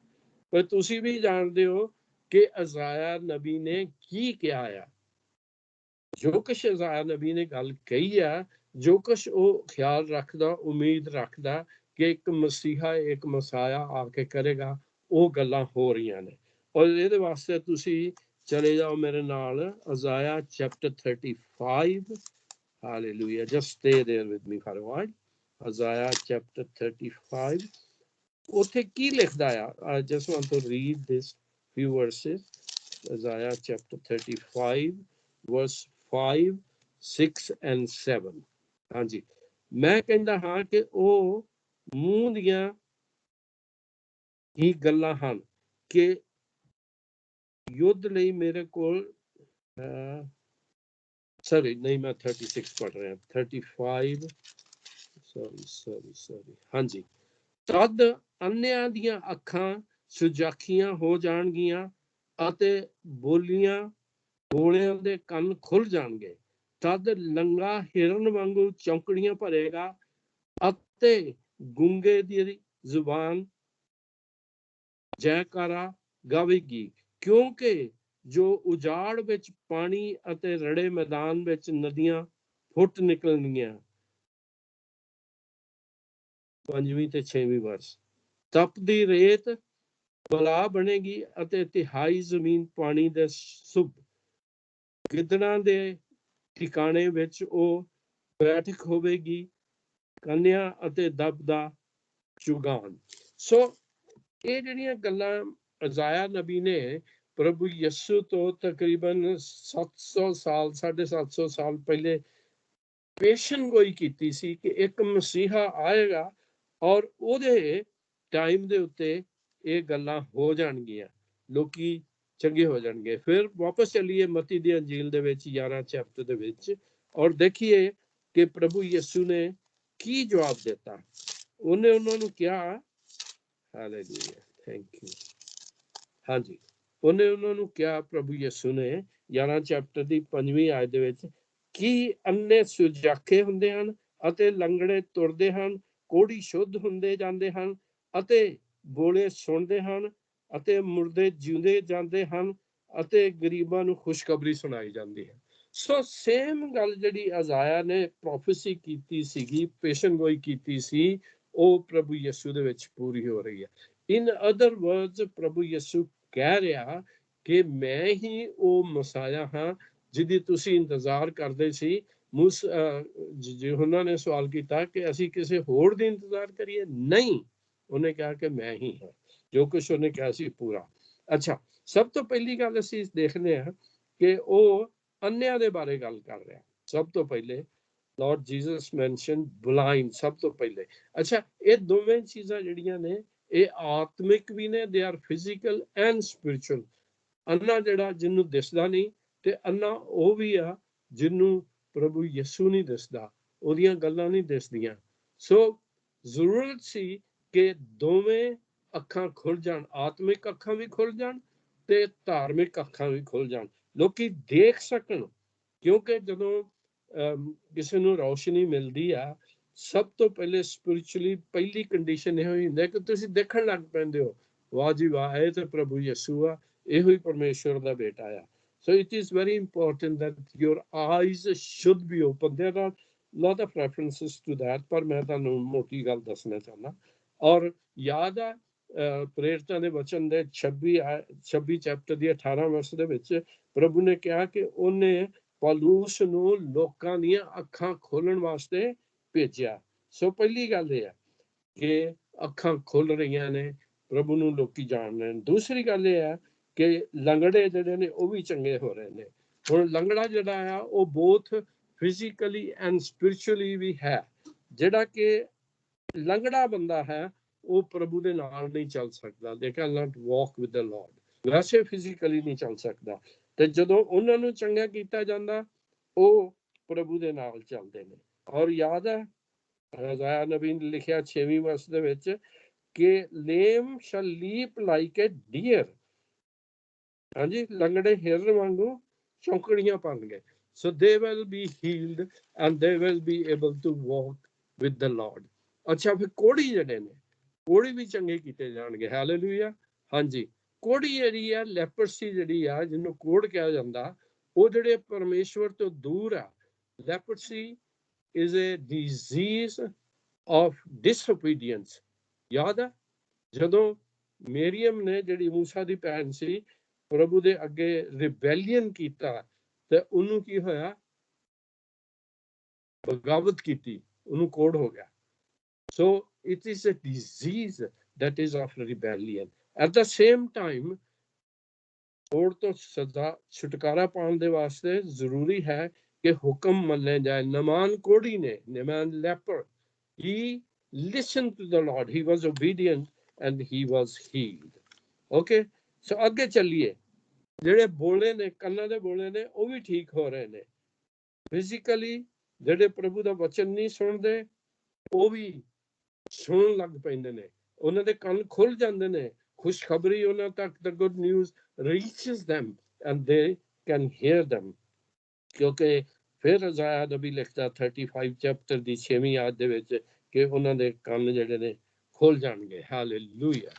ਪਰ ਤੁਸੀਂ ਵੀ ਜਾਣਦੇ ਹੋ ਕਿ ਅਜ਼ਾਇਆ ਨਬੀ ਨੇ ਕੀ ਕਿਹਾ ਆ। ਜੋ ਕੁਛ ਅਜ਼ਾਇਆ ਨਬੀ ਨੇ ਗੱਲ ਕਹੀ ਆ, ਜੋ ਕੁਛ ਉਹ ਖਿਆਲ ਰੱਖਦਾ, ਉਮੀਦ ਰੱਖਦਾ ਕਿ ਇੱਕ ਮਸੀਹਾ, ਇੱਕ ਮਸਾਇਆ ਆ ਕੇ ਕਰੇਗਾ, ਉਹ ਗੱਲਾਂ ਹੋ ਰਹੀਆਂ ਨੇ। ਔਰ ਇਹਦੇ ਵਾਸਤੇ ਤੁਸੀਂ ਚਲੇ ਜਾਓ ਮੇਰੇ ਨਾਲ Isaiah chapter 35। Hallelujah, just stay there with me for a while. Isaiah chapter 35 ਉੱਥੇ ਕੀ ਲਿਖਦਾ ਆ? I just want to read this few verses। Isaiah chapter 35 verse 5, 6 and 7। ਹਾਂਜੀ, ਮੈਂ ਕਹਿੰਦਾ ਹਾਂ ਕਿ ਉਹ ਮੂੰਹ ਦੀਆਂ ਹੀ ਗੱਲਾਂ ਹਨ ਕਿ ਯੁੱਧ ਲਈ ਮੇਰੇ ਕੋਲ सॉरी नहीं, मैं 36 पढ़ रहा, 35, सॉरी हाँ जी। तद अन्निਆਂ ਦੀਆਂ ਅੱਖਾਂ ਸੁਜਾਖੀਆਂ ਹੋ ਜਾਣਗੀਆਂ ਅਤੇ ਬੋਲਿਆਂ ਦੇ ਕੰਨ ਖੁੱਲ ਜਾਣਗੇ। ਤਦ ਲੰਗਾ ਹਿਰਨ ਵਾਂਗੂ ਚੌਂਕੜੀਆਂ ਭਰੇਗਾ ਅਤੇ ਗੂੰਗੇ ਦੀ ਜ਼ੁਬਾਨ ਜੈਕਾਰਾ ਗਾਵੇਗੀ, ਕਿਉਂਕਿ ਜੋ ਉਜਾੜ ਵਿੱਚ ਪਾਣੀ ਅਤੇ ਰੜੇ ਮੈਦਾਨ ਵਿੱਚ ਨਦੀਆਂ ਫੁੱਟ ਨਿਕਲਣਗੀਆਂ। 5ਵੀਂ ਤੇ 6ਵੀਂ ਵਰਸ। ਤਪਦੀ ਰੇਤ ਬਲਾ ਬਣੇਗੀ ਅਤੇ ਤਿਹਾਈ ਜ਼ਮੀਨ ਪਾਣੀ ਦੇ ਸੁਭ ਗਿੱਦੜਾਂ ਦੇ ਠਿਕਾਣੇ ਵਿੱਚ ਉਹ ਬੈਠਕ ਹੋਵੇਗੀ, ਕੰਨਿਆ ਅਤੇ ਦਬ ਦਾ ਚੁਗਾਨ। ਸੋ ਇਹ ਜਿਹੜੀਆਂ ਗੱਲਾਂ ਅਜ਼ਾਇਆ ਨਬੀ ਨੇ ਪ੍ਰਭੂ ਯਿਸੂ ਤੋਂ ਤਕਰੀਬਨ 700 ਸਾਲ 750 ਸਾਲ ਪਹਿਲੇ ਪੇਸ਼ਨ ਗੋਈ ਕੀਤੀ ਸੀ ਕਿ ਇੱਕ ਮਸੀਹਾ ਆਏਗਾ ਔਰ ਉਹਦੇ ਟਾਈਮ ਦੇ ਉੱਤੇ ਇਹ ਗੱਲਾਂ ਹੋ ਜਾਣਗੀਆਂ, ਲੋਕੀ ਚੰਗੇ ਹੋ ਜਾਣਗੇ। ਫਿਰ ਵਾਪਸ ਚੱਲੀਏ ਮਤੀ ਦੀ ਅੰਜੀਲ ਦੇ ਵਿੱਚ 11 ਚੈਪਟਰ ਦੇ ਵਿੱਚ ਔਰ ਦੇਖੀਏ ਕਿ ਪ੍ਰਭੂ ਯਿਸੂ ਨੇ ਕੀ ਜਵਾਬ ਦਿੱਤਾ। ਉਹਨੇ ਉਹਨਾਂ ਨੂੰ ਕਿਹਾ, ਹਾਲੇਲੂਇਆ, ਥੈਂਕ ਯੂ, ਹਾਂਜੀ, ਉਹਨੇ ਉਹਨਾਂ ਨੂੰ ਕਿਹਾ, ਪ੍ਰਭੂ ਯਿਸੂ ਨੇ 11 ਚੈਪਟਰ ਦੀ 5ਵੀਂ ਆਇਤ ਦੇ ਵਿੱਚ, ਕੀ ਅੰਨੇ ਸੁਜਾਖੇ ਹੁੰਦੇ ਹਨ ਅਤੇ ਲੰਗੜੇ ਤੁਰਦੇ ਹਨ, ਕੋੜੀ ਸ਼ੁੱਧ ਹੁੰਦੇ ਜਾਂਦੇ ਹਨ ਅਤੇ ਬੋਲੇ ਸੁਣਦੇ ਹਨ ਅਤੇ ਮੁਰਦੇ ਜਿਉਂਦੇ ਜਾਂਦੇ ਹਨ ਅਤੇ ਗਰੀਬਾਂ ਨੂੰ ਖੁਸ਼ਖਬਰੀ ਸੁਣਾਈ ਜਾਂਦੀ ਹੈ। ਸੋ ਸੇਮ ਗੱਲ ਜਿਹੜੀ ਅਜ਼ਾਇਆ ਨੇ ਪ੍ਰੋਫੈਸੀ ਕੀਤੀ ਸੀਗੀ, ਪੇਸ਼ਨ ਗੋਈ ਕੀਤੀ ਸੀ, ਉਹ ਪ੍ਰਭੂ ਯਿਸੂ ਦੇ ਵਿੱਚ ਪੂਰੀ ਹੋ ਰਹੀ ਹੈ। ਇਨ ਅਦਰ ਵਰਡਸ ਪ੍ਰਭੂ ਯਿਸੂ ਕਹਿ ਰਿਹਾ ਕਿ ਮੈਂ ਹੀ ਉਹ ਮਸਾਇਆ ਹਾਂ ਜਿਹਦੀ ਤੁਸੀਂ ਇੰਤਜ਼ਾਰ ਕਰਦੇ ਸੀ। ਉਹਨਾਂ ਨੇ ਸਵਾਲ ਕੀਤਾ ਕਿ ਅਸੀਂ ਕਿਸੇ ਹੋਰ ਦੀ ਇੰਤਜ਼ਾਰ ਕਰੀਏ? ਨਹੀਂ, ਉਹਨੇ ਕਿਹਾ ਕਿ ਮੈਂ ਹੀ ਹਾਂ, ਜੋ ਕੁਛ ਉਹਨੇ ਕਿਹਾ ਸੀ ਪੂਰਾ। ਅੱਛਾ, ਸਭ ਤੋਂ ਪਹਿਲੀ ਗੱਲ ਅਸੀਂ ਦੇਖਦੇ ਹਾਂ ਕਿ ਉਹ ਅੰਨਿਆਂ ਦੇ ਬਾਰੇ ਗੱਲ ਕਰ ਰਿਹਾ। ਸਭ ਤੋਂ ਪਹਿਲੇ ਲਾਰਡ ਜੀਸਸ ਮੈਂਸ਼ਨ ਬਲਾਈਂਡ ਸਭ ਤੋਂ ਪਹਿਲੇ। ਅੱਛਾ, ਇਹ ਦੋਵੇਂ ਚੀਜ਼ਾਂ ਜਿਹੜੀਆਂ ਨੇ ਇਹ ਆਤਮਿਕ ਵੀ ਨੇ, they are physical and spiritual. ਅੰਨਾ ਜਿਹੜਾ ਜਿਹਨੂੰ ਦਿਸਦਾ ਨਹੀਂ, ਤੇ ਅੰਨਾ ਉਹ ਵੀ ਆ ਜਿਹਨੂੰ ਪ੍ਰਭੂ ਯਿਸੂ ਨਹੀਂ ਦਿਸਦਾ, ਉਹਦੀਆਂ ਗੱਲਾਂ ਨਹੀਂ ਦਿਸਦੀਆਂ। ਸੋ ਜ਼ਰੂਰਤ ਸੀ ਕਿ ਦੋਵੇਂ ਅੱਖਾਂ ਖੁੱਲ ਜਾਣ, ਆਤਮਿਕ ਅੱਖਾਂ ਵੀ ਖੁੱਲ ਜਾਣ ਤੇ ਧਾਰਮਿਕ ਅੱਖਾਂ ਵੀ ਖੁੱਲ ਜਾਣ, ਲੋਕੀ ਦੇਖ ਸਕਣ। ਕਿਉਂਕਿ ਜਦੋਂ ਕਿਸੇ ਨੂੰ ਰੌਸ਼ਨੀ ਮਿਲਦੀ ਆ, ਸਭ ਤੋਂ ਪਹਿਲੇ ਸਪਿਰਿਚੁਅਲੀ ਪਹਿਲੀ ਕੰਡੀਸ਼ਨ ਇਹੋ ਹੀ ਹੁੰਦਾ ਕਿ ਤੁਸੀਂ ਦੇਖਣ ਲੱਗ ਪੈਂਦੇ ਹੋ, ਵਾਹ ਜੀ ਵਾਹ, ਇਹ ਤੇ ਪ੍ਰਭੂ ਯਿਸੂ ਆ, ਇਹੋ ਹੀ ਪਰਮੇਸ਼ਵਰ ਦਾ ਬੇਟਾ ਆ। So it is very important that your eyes should be open. There are a lot of references to that, ਪਰ ਮੈਂ ਤੁਹਾਨੂੰ ਮੋਟੀ ਗੱਲ ਦੱਸਣਾ ਚਾਹੁੰਦਾ। ਔਰ ਯਾਦ ਆ ਪ੍ਰੇਰਿਤਾਂ ਦੇ ਵਚਨ ਦੇ 26 ਚੈਪਟਰ ਦੀ 18 ਵਰਸ ਦੇ ਵਿੱਚ ਪ੍ਰਭੂ ਨੇ ਕਿਹਾ ਕਿ ਉਹਨੇ ਪੌਲੁਸ ਨੂੰ ਲੋਕਾਂ ਦੀਆਂ ਅੱਖਾਂ ਖੋਲਣ ਵਾਸਤੇ ਭੇਜਿਆ। ਸੋ ਪਹਿਲੀ ਗੱਲ ਇਹ ਹੈ ਕਿ ਅੱਖਾਂ ਖੁੱਲ ਰਹੀਆਂ ਨੇ, ਪ੍ਰਭੂ ਨੂੰ ਲੋਕੀ ਜਾਣ ਰਹੇ ਨੇ। ਦੂਸਰੀ ਗੱਲ ਇਹ ਹੈ ਕਿ ਲੰਗੜੇ ਜਿਹੜੇ ਨੇ ਉਹ ਵੀ ਚੰਗੇ ਹੋ ਰਹੇ ਨੇ। ਹੁਣ ਲੰਗੜਾ ਜਿਹੜਾ ਆ ਉਹ ਬੋਥ ਫਿਜ਼ੀਕਲੀ ਐਂਡ ਸਪਿਰਿਚੁਅਲੀ ਵੀ ਹੈ। ਜਿਹੜਾ ਕਿ ਲੰਗੜਾ ਬੰਦਾ ਹੈ ਉਹ ਪ੍ਰਭੂ ਦੇ ਨਾਲ ਨਹੀਂ ਚੱਲ ਸਕਦਾ। They can not walk with the Lord. ਵੈਸੇ ਫਿਜ਼ੀਕਲੀ ਨਹੀਂ ਚੱਲ ਸਕਦਾ, ਤੇ ਜਦੋਂ ਉਹਨਾਂ ਨੂੰ ਚੰਗਾ ਕੀਤਾ ਜਾਂਦਾ ਉਹ ਪ੍ਰਭੂ ਦੇ ਨਾਲ ਚੱਲਦੇ ਨੇ। ਔਰ ਯਾਦ ਹੈ ਯਸਾਇਆ ਨਬੀ ਨੇ ਲਿਖਿਆ 6ਵੀਂ ਵਰਸ ਦੇ ਵਿੱਚ ਕਿ lame shall leap like a deer. ਹਾਂਜੀ, ਲੰਗੜੇ ਹਿਰਨ ਵਾਂਗੂ ਚੌਂਕੜੀਆਂ ਪਾਉਣਗੇ। So they will be healed and they will be able to walk with the Lord. ਅੱਛਾ, ਫਿਰ ਕੋੜੀ ਜਿਹੜੇ ਨੇ, ਕੋੜੀ ਵੀ ਚੰਗੇ ਕੀਤੇ ਜਾਣਗੇ। ਹਾਲੇਲੂਇਆ। ਹਾਂਜੀ, ਕੋੜੀ ਜਿਹੜੀ ਆ, ਲੈਪਰਸੀ ਜਿਹੜੀ ਆ, ਜਿਹਨੂੰ ਕੋੜ ਕਿਹਾ ਜਾਂਦਾ, ਉਹ ਜਿਹੜੇ ਪਰਮੇਸ਼ਵਰ ਤੋਂ ਦੂਰ ਆ। ਲੈਪਰਸੀ is a disease of disobedience. ਯਾਦ ਆ ਜਦੋਂ ਮਰੀਅਮ ਨੇ, ਜਿਹੜੀ ਮੂਸਾ ਦੀ ਭੈਣ ਸੀ, ਪ੍ਰਭੂ ਦੇ ਅੱਗੇ ਰਿਬੈਲੀਅਨ ਕੀਤਾ ਤੇ ਉਹਨੂੰ ਕੀ ਹੋਇਆ? ਬਗਾਵਤ ਕੀਤੀ, ਉਹਨੂੰ ਕੋੜ ਹੋ ਗਿਆ। So it is a disease that is of rebellion. At the same time, ਕੋੜ ਤੋਂ ਸਜ਼ਾ ਛੁਟਕਾਰਾ ਪਾਉਣ ਦੇ ਵਾਸਤੇ ਜ਼ਰੂਰੀ ਹੈ ਕਿ ਹੁਕਮ ਮੰਨੇ ਜਾਏ। ਨਮਾਨ ਕੋੜੀ ਨੇ, ਨਮਾਨ ਲੈਪਰ, he listened to the Lord, he was obedient and he was healed. Okay, so ਅੱਗੇ ਚੱਲੀਏ। ਜਿਹੜੇ ਬੋਲੇ ਨੇ, ਕੰਨਾਂ ਦੇ ਬੋਲੇ ਨੇ, ਉਹ ਵੀ ਠੀਕ ਹੋ ਰਹੇ ਨੇ। ਫਿਜ਼ੀਕਲੀ ਜਿਹੜੇ ਪ੍ਰਭੂ ਦਾ ਵਚਨ ਨਹੀਂ ਸੁਣਦੇ ਉਹ ਵੀ ਸੁਣਨ ਲੱਗ ਪੈਂਦੇ ਨੇ, ਉਹਨਾਂ ਦੇ ਕੰਨ ਖੁੱਲ ਜਾਂਦੇ ਨੇ, ਖੁਸ਼ਖਬਰੀ ਉਹਨਾਂ ਤੱਕ, the good news reaches them and they can hear them। ਕਿਉਂਕਿ ਫਿਰ ਇਜ਼ਾਇਆ ਨਬੀ ਲਿਖਦਾ 35 ਚੈਪਟਰ ਦੀ 6ਵੀਂ ਆਇਤ ਦੇ ਵਿੱਚ ਕਿ ਉਹਨਾਂ ਦੇ ਕੰਨ ਜਿਹੜੇ ਨੇ ਖੁੱਲ ਜਾਣਗੇ। ਹਾਲੇਲੂਇਆ।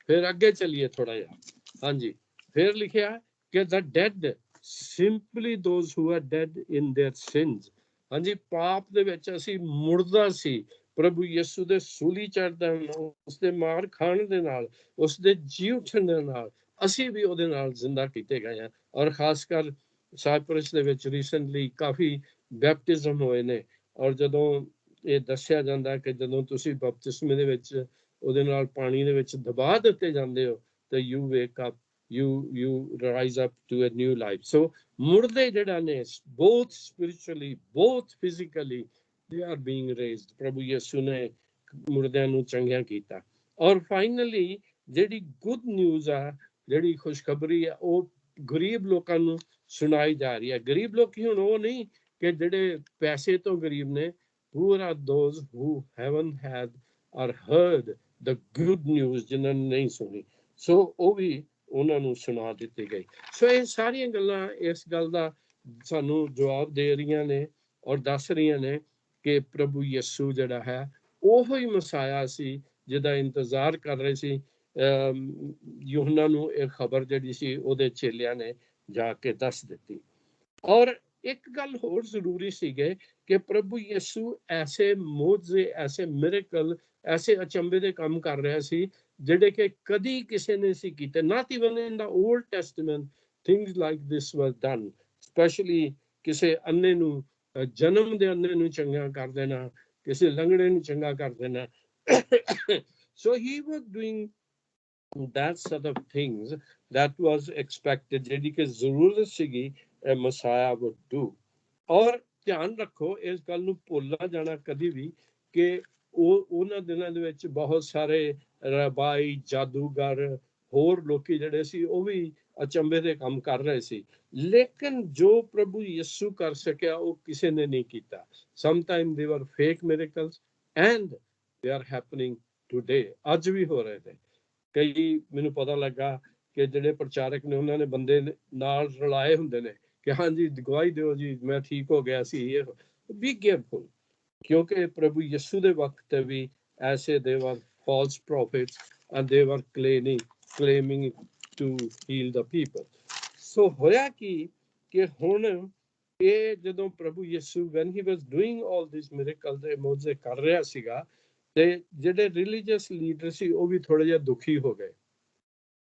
ਫਿਰ ਅੱਗੇ ਚੱਲੀਏ ਥੋੜਾ ਜਿਹਾ। ਹਾਂਜੀ, ਫਿਰ ਲਿਖਿਆ ਕਿ the dead, simply those who are dead in their sins। ਹਾਂਜੀ, ਪਾਪ ਦੇ ਵਿੱਚ ਅਸੀਂ ਮੁਰਦਾ ਸੀ, ਪ੍ਰਭੂ ਯਿਸੂ ਦੇ ਸੂਲੀ ਚੜ੍ਹਨ ਨਾਲ, ਉਸਦੇ ਮਾਰ ਖਾਣ ਦੇ ਨਾਲ, ਉਸਦੇ ਜੀ ਉੱਠਣ ਦੇ ਨਾਲ ਅਸੀਂ ਵੀ ਉਹਦੇ ਨਾਲ ਜ਼ਿੰਦਾ ਕੀਤੇ ਗਏ ਹਾਂ। ਔਰ ਖਾਸ ਕਰ ਸਾਈਪਰਸ ਦੇ ਵਿੱਚ ਰੀਸੈਂਟਲੀ ਕਾਫੀ ਬੈਪਟਿਜ਼ਮ ਹੋਏ ਨੇ। ਔਰ ਜਦੋਂ ਇਹ ਦੱਸਿਆ ਜਾਂਦਾ ਕਿ ਜਦੋਂ ਤੁਸੀਂ ਬਪਤਿਸਮੇ ਦੇ ਵਿੱਚ ਉਹਦੇ ਨਾਲ ਪਾਣੀ ਦੇ ਵਿੱਚ ਦਬਾ ਦਿੱਤੇ ਜਾਂਦੇ ਹੋ ਤਾਂ you ਵੇਕ up, you rise up to a new life। so ਮੁਰਦੇ ਜਿਹੜਾ ਨੇ, both spiritually both physically they are being raised। ਪ੍ਰਭੂ ਯਿਸੂ ਨੇ ਮੁਰਦਿਆਂ ਨੂੰ ਚੰਗਿਆ ਕੀਤਾ। ਔਰ ਫਾਈਨਲੀ ਜਿਹੜੀ ਗੁੱਡ ਨਿਊਜ਼ ਆ, ਜਿਹੜੀ ਖੁਸ਼ਖਬਰੀ ਆ, ਉਹ ਗਰੀਬ ਲੋਕਾਂ ਨੂੰ ਸੁਣਾਈ ਜਾ ਰਹੀ ਹੈ। ਗਰੀਬ ਲੋਕੀ ਹੁਣ ਉਹ ਨਹੀਂ ਕਿ ਜਿਹੜੇ ਪੈਸੇ ਤੋਂ ਗਰੀਬ ਨੇ, poor are those who haven't had or heard the good news, ਜਿਨ੍ਹਾਂ ਨੇ ਨਹੀਂ ਸੁਣੀ। ਸੋ ਉਹ ਵੀ ਉਹਨਾਂ ਨੂੰ ਸੁਣਾ ਦਿੱਤੀ ਗਈ। ਸੋ ਇਹ ਸਾਰੀਆਂ ਗੱਲਾਂ ਇਸ ਗੱਲ ਦਾ ਸਾਨੂੰ ਜਵਾਬ ਦੇ ਰਹੀਆਂ ਨੇ ਔਰ ਦੱਸ ਰਹੀਆਂ ਨੇ ਕਿ ਪ੍ਰਭੂ ਯਿਸੂ ਜਿਹੜਾ ਹੈ ਉਹੋ ਹੀ ਮਸਾਇਆ ਸੀ ਜਿਹਦਾ ਇੰਤਜ਼ਾਰ ਕਰ ਰਹੇ ਸੀ। ਯੂਹੰਨਾ ਨੂੰ ਇਹ ਖਬਰ ਜਿਹੜੀ ਸੀ ਉਹਦੇ ਚੇਲਿਆਂ ਨੇ ਜਾ ਕੇ ਦੱਸ ਦਿੱਤੀ। ਔਰ ਇੱਕ ਗੱਲ ਹੋਰ ਜ਼ਰੂਰੀ ਸੀਗੇ ਕਿ ਪ੍ਰਭੂ ਯਿਸੂ ਐਸੇ ਮੋਜੇ, ਐਸੇ ਮਿਰੇਕਲ, ਐਸੇ ਅਚੰਭੇ ਦੇ ਕੰਮ ਕਰ ਰਿਹਾ ਸੀ ਜਿਹੜੇ ਕਿ ਕਦੀ ਕਿਸੇ ਨੇ ਸੀ ਕੀਤੇ। Not even in the old testament things like this was done. Specially ਕਿਸੇ ਅੰਨੇ ਨੂੰ, ਜਨਮ ਦੇ ਅੰਨੇ ਨੂੰ ਚੰਗਾ ਕਰ ਦੇਣਾ, ਕਿਸੇ ਲੰਗੜੇ ਨੂੰ ਚੰਗਾ ਕਰ ਦੇਣਾ। So he was doing that sort of things that was expected, ਜਿਹੜੀ ਕਿ ਜ਼ਰੂਰਤ ਸੀਗੀ ਮਸਾਇਆ would do। ਔਰ ਧਿਆਨ ਰੱਖੋ, ਇਸ ਗੱਲ ਨੂੰ ਭੁੱਲਣਾ ਜਾਣਾ ਕਦੀ ਵੀ ਕਿ ਉਹਨਾਂ ਦਿਨਾਂ ਦੇ ਵਿੱਚ ਬਹੁਤ ਸਾਰੇ ਰਬਾਈ, ਜਾਦੂਗਰ, ਹੋਰ ਲੋਕੀ ਜਿਹੜੇ ਸੀ ਉਹ ਵੀ ਅਚੰਭੇ ਦੇ ਕੰਮ ਕਰ ਰਹੇ ਸੀ। ਲੇਕਿਨ ਜੋ ਪ੍ਰਭੂ ਯਿਸੂ ਕਰ ਸਕਿਆ ਉਹ ਕਿਸੇ ਨੇ ਨਹੀਂ ਕੀਤਾ। Sometime they were fake miracles and they are happening today. ਅੱਜ ਵੀ ਹੋ ਰਹੇ ਨੇ। ਕਈ ਮੈਨੂੰ ਪਤਾ ਲੱਗਾ ਕਿ ਜਿਹੜੇ ਪ੍ਰਚਾਰਕ ਨੇ ਉਹਨਾਂ ਨੇ ਬੰਦੇ ਨਾਲ ਰਲਾਏ ਹੁੰਦੇ ਨੇ ਕਿ ਹਾਂਜੀ ਗਵਾਹੀ ਦਿਓ ਜੀ ਮੈਂ ਠੀਕ ਹੋ ਗਿਆ ਸੀ। ਇਹ ਬੀ ਕੇਅਰਫੁਲ, ਕਿਉਂਕਿ ਪ੍ਰਭੂ ਯਿਸੂ ਦੇ ਵਕਤ ਤੇ ਵੀ ਐਸੇ ਦੇ ਵਰ ਫਾਲਸ ਪ੍ਰੋਫਿਟਸ ਐਂਡ ਦੇ ਵਰ claiming to heal the people। ਸੋ ਹੋਇਆ ਕਿ ਹੁਣ ਇਹ ਜਦੋਂ ਪ੍ਰਭੂ ਯਿਸੂ when he was doing all these miracles ਦੇ ਮੌਜੇ ਕਰ ਰਿਹਾ ਸੀਗਾ ਤੇ ਜਿਹੜੇ ਰਿਲੀਜੀਅਸ ਲੀਡਰ ਸੀ ਉਹ ਵੀ ਥੋੜੇ ਜਿਹਾ ਦੁਖੀ ਹੋ ਗਏ।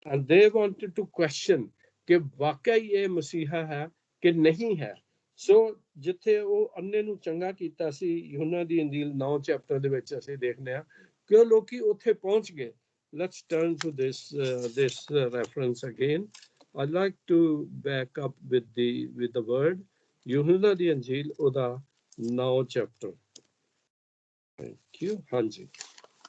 and they wanted to question ਕਿ ਵਾਕਈ ਇਹ ਮਸੀਹਾ ਹੈ ਕਿ ਨਹੀਂ ਹੈ। ਸੋ ਜਿੱਥੇ ਉਹ ਅੰਨੇ ਨੂੰ ਚੰਗਾ ਕੀਤਾ ਸੀ, ਯੂਹੰਨਾ ਦੀ ਇੰਜੀਲ 9 ਚੈਪਟਰ ਦੇ ਵਿੱਚ ਅਸੀਂ ਦੇਖਦੇ ਹਾਂ ਕਿ ਉਹ ਲੋਕੀ ਉੱਥੇ ਪਹੁੰਚ ਗਏ। Let's turn to this reference again। I'd like to back up with the word। ਯੂਹੰਨਾ ਦੀ ਇੰਜੀਲ ਉਹਦਾ 9 ਚੈਪਟਰ। Thank you. ਹਾਂਜੀ,